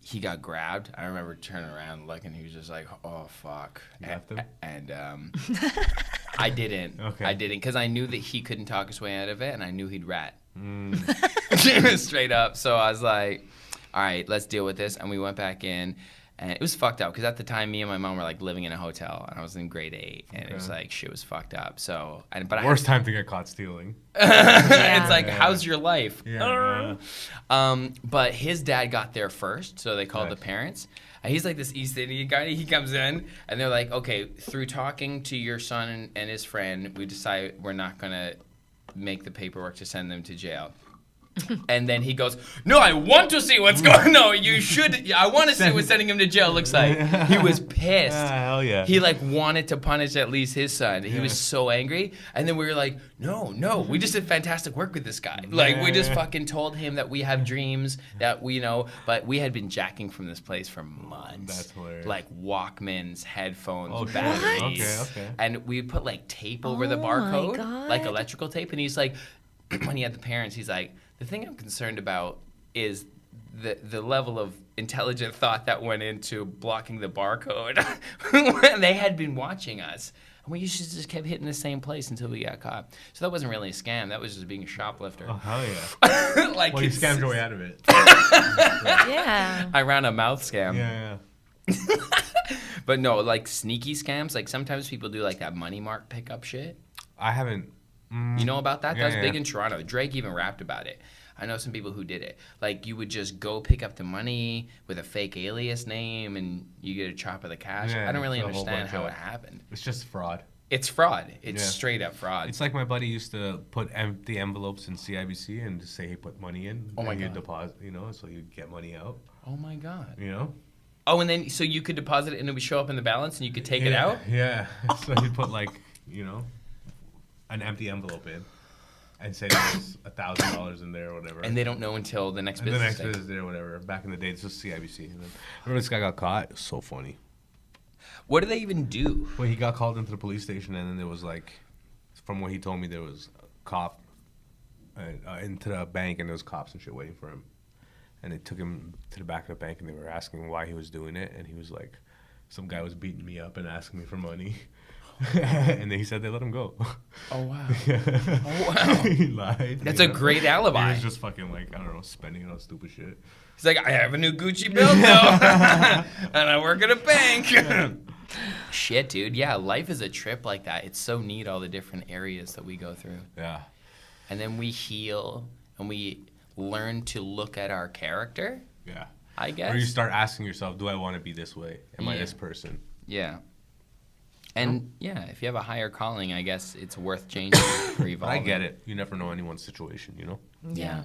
C: he got grabbed. I remember turning around, looking. He was just like, "Oh fuck!"
D: You left him?
C: And I didn't.
D: Okay.
C: I didn't because I knew that he couldn't talk his way out of it, and I knew he'd rat. Straight up. So I was like, "All right, let's deal with this." And we went back in, and it was fucked up because at the time, me and my mom were like living in a hotel, and I was in grade 8, and it was like shit was fucked up. So,
D: Worst time to get caught stealing.
C: It's like, how's your life?
D: Yeah.
C: But his dad got there first, so they called the parents. And he's like this East Indian guy. He comes in, and they're like, okay, through talking to your son and his friend, we decide we're not going to make the paperwork to send them to jail. And then he goes, no, I want to see what's going on. No, you should. I want to see what sending him to jail looks like. He was pissed.
D: Hell yeah.
C: He like wanted to punish at least his son. He was so angry. And then we were like, no, we just did fantastic work with this guy. Like we just fucking told him that we have dreams that we know. But we had been jacking from this place for months.
D: That's hilarious.
C: Like Walkmans, headphones,
D: Oh, shit.
C: batteries.
D: Okay.
C: And we put like tape over the
B: Oh, my
C: barcode,
B: God.
C: like electrical tape. And he's like, when he had the parents, he's like, the thing I'm concerned about is the level of intelligent thought that went into blocking the barcode. They had been watching us. And we just kept hitting the same place until we got caught. So that wasn't really a scam. That was just being a shoplifter.
D: Oh, hell yeah.
C: Like
D: Well, you scammed your way out of it.
B: Yeah.
C: I ran a mouth scam.
D: Yeah.
C: But no, like sneaky scams. Like sometimes people do like that money mark pickup shit.
D: I haven't.
C: You know about that?
D: Yeah,
C: That was big
D: yeah.
C: in Toronto. Drake even rapped about it. I know some people who did it. Like, you would just go pick up the money with a fake alias name, and you get a chop of the cash.
D: Yeah,
C: I don't really
D: it's a whole
C: understand
D: bunch
C: how
D: of-
C: it happened.
D: It's just fraud.
C: It's fraud. It's
D: Yeah.
C: straight up fraud.
D: It's like my buddy used to put empty envelopes in CIBC and just say he put money in.
C: Oh my
D: and he'd
C: God.
D: deposit, so you'd get money out.
C: Oh, my God. Oh, and then so you could deposit it, and it would show up in the balance, and you could take it out?
D: Yeah. So he'd put an empty envelope in and say there's $1,000 in there or whatever.
C: And they don't know until the next
D: And the
C: business
D: next
C: day.
D: business day or whatever. Back in the day, this was CIBC. And then, remember this guy got caught? It was so funny.
C: What do they even do?
D: Well, he got called into the police station, and then there was from what he told me, there was a cop into the bank, and there was cops and shit waiting for him. And they took him to the back of the bank, and they were asking why he was doing it, and he was like, some guy was beating me up and asking me for money. And then he said they let him go.
C: Oh, wow. Oh, wow.
D: He lied.
C: That's a great alibi.
D: He was just fucking spending it on stupid shit.
C: He's like, I have a new Gucci belt now, and I work at a bank. Shit, dude. Yeah, life is a trip like that. It's so neat, all the different areas that we go through.
D: Yeah.
C: And then we heal, and we learn to look at our character,
D: Yeah.
C: I guess.
D: Or you start asking yourself, do I want to be this way? Am I
C: Yeah.
D: this person?
C: Yeah. And, yeah, if you have a higher calling, I guess it's worth changing or
D: But
C: evolving.
D: I get it. You never know anyone's situation,
C: Yeah.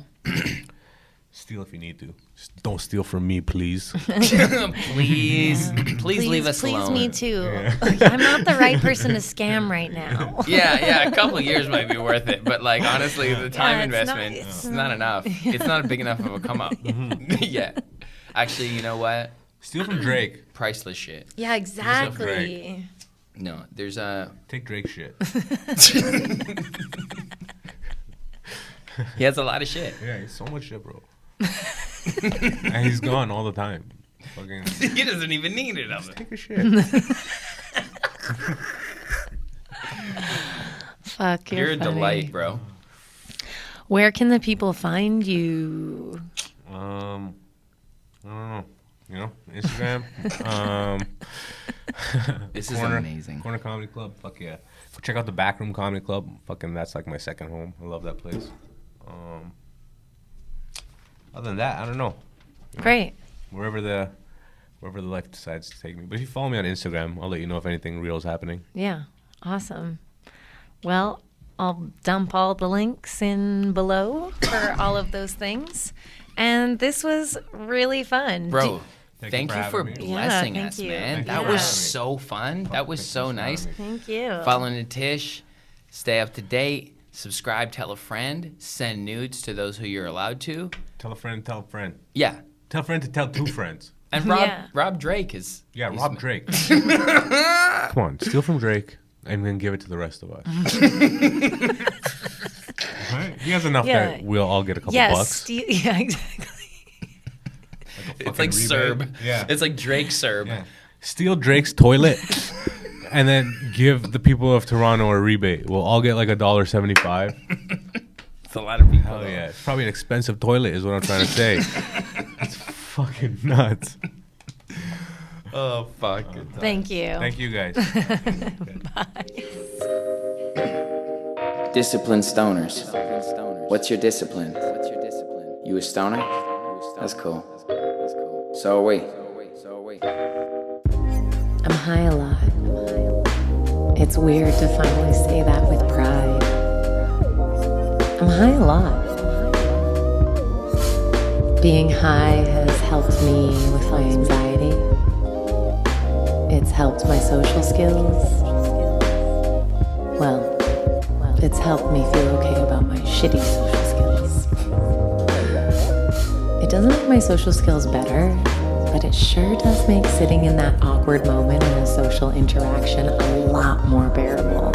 D: Steal if you need to. Just don't steal from me, please.
C: Please leave us
B: please
C: alone.
B: me too. I'm not the right person to scam right now.
C: Yeah, a couple of years might be worth it, but honestly, the time
B: it's not-
C: investment,
B: it's
C: it's not enough. It's not big enough of a come up. Yeah. Actually, you know what?
D: Steal from Drake.
C: Priceless shit.
B: Yeah, exactly.
C: No, there's a.
D: Take Drake shit.
C: He has a lot of shit.
D: Yeah, he's so much shit, bro. And he's gone all the time. Fucking
C: He doesn't even need it of it.
D: take a shit.
B: Fuck,
C: You're a
B: funny.
C: delight, bro.
B: Where can the people find you?
D: I don't know. Instagram.
C: This is amazing.
D: Corner Comedy Club. Fuck yeah. Check out the Backroom Comedy Club. Fucking, that's like my second home. I love that place. Other than that, I don't know.
B: Great.
D: Wherever the life decides to take me. But if you follow me on Instagram, I'll let you know if anything real is happening.
B: Yeah. Awesome. Well, I'll dump all the links in below for all of those things. And this was really fun.
C: Bro,
D: Thank
C: thank
D: you
C: you
D: for
C: for
D: having me.
C: blessing
B: Yeah, thank
C: us,
B: you.
C: man.
D: Thank
C: That
D: you
C: was
D: for having me.
C: so fun. That was
D: Thank you
C: so
D: for
C: nice.
D: having me.
B: Thank you.
C: Follow Nitish. Stay up to date. subscribe, tell a friend, send nudes to those who you're allowed to.
D: Tell a friend, tell a friend.
C: Yeah.
D: Tell a friend to tell two friends.
C: And Rob Drake is...
D: Yeah, Rob Drake. Come on, steal from Drake and then give it to the rest of us. Right? He has enough that we'll all get a couple bucks.
B: Yeah, exactly.
C: It's like Serb.
D: Yeah.
C: It's like Drake Serb.
D: Yeah. Steal Drake's toilet and then give the people of Toronto a rebate. We'll all get like $1.75.
C: It's a lot of people.
D: Hell yeah. It's probably an expensive toilet is what I'm trying to say. It's fucking nuts.
C: Oh, fuck.
B: Thank you.
D: Thank you guys.
B: Bye.
A: Disciplined stoners. What's your discipline? You a stoner? That's cool. So are we.
F: I'm high a lot. It's weird to finally say that with pride. I'm high a lot. Being high has helped me with my anxiety. It's helped my social skills. Well, it's helped me feel okay about my shitty social skills. It doesn't make my social skills better, but it sure does make sitting in that awkward moment in a social interaction a lot more bearable.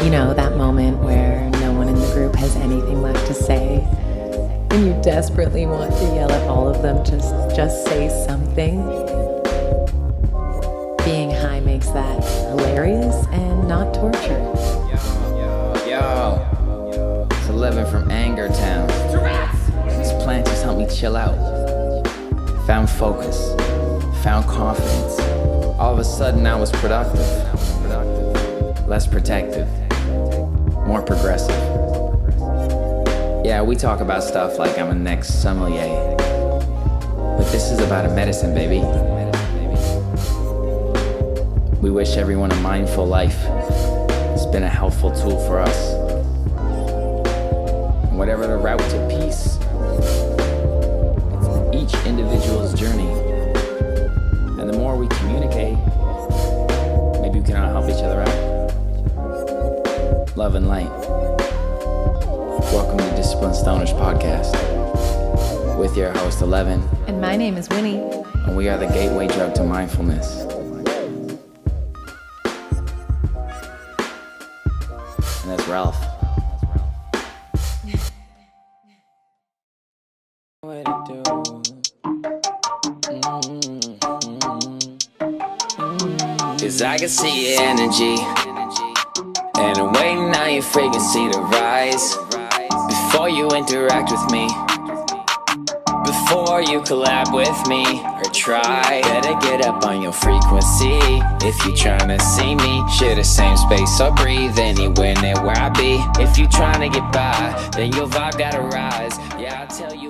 F: You know, that moment where no one in the group has anything left to say, and you desperately want to yell at all of them, just say something. Being high makes that hilarious and not torture.
A: Yo, it's Ellevan from Anger Town. This plant just helped me chill out. Found focus, found confidence. All of a sudden I was productive, less protective, more progressive. Yeah, we talk about stuff like I'm a next sommelier, but this is about a medicine, baby. We wish everyone a mindful life. It's been a helpful tool for us. And whatever the route to peace, it's each individual's journey. And the more we communicate, maybe we can all help each other out. Love and light. Welcome to Disciplined Stoners Podcast with your host Ellevan.
B: And my name is Winnie.
A: And we are the gateway drug to mindfulness. And that's Ralph. Cause I can see your energy, and I'm waiting on your frequency to rise. Before you interact with me, before you collab with me or try, better get up on your frequency. If you tryna see me, share the same space or breathe anywhere near where I be. If you tryna get by, then your vibe gotta rise. Yeah, I'll tell you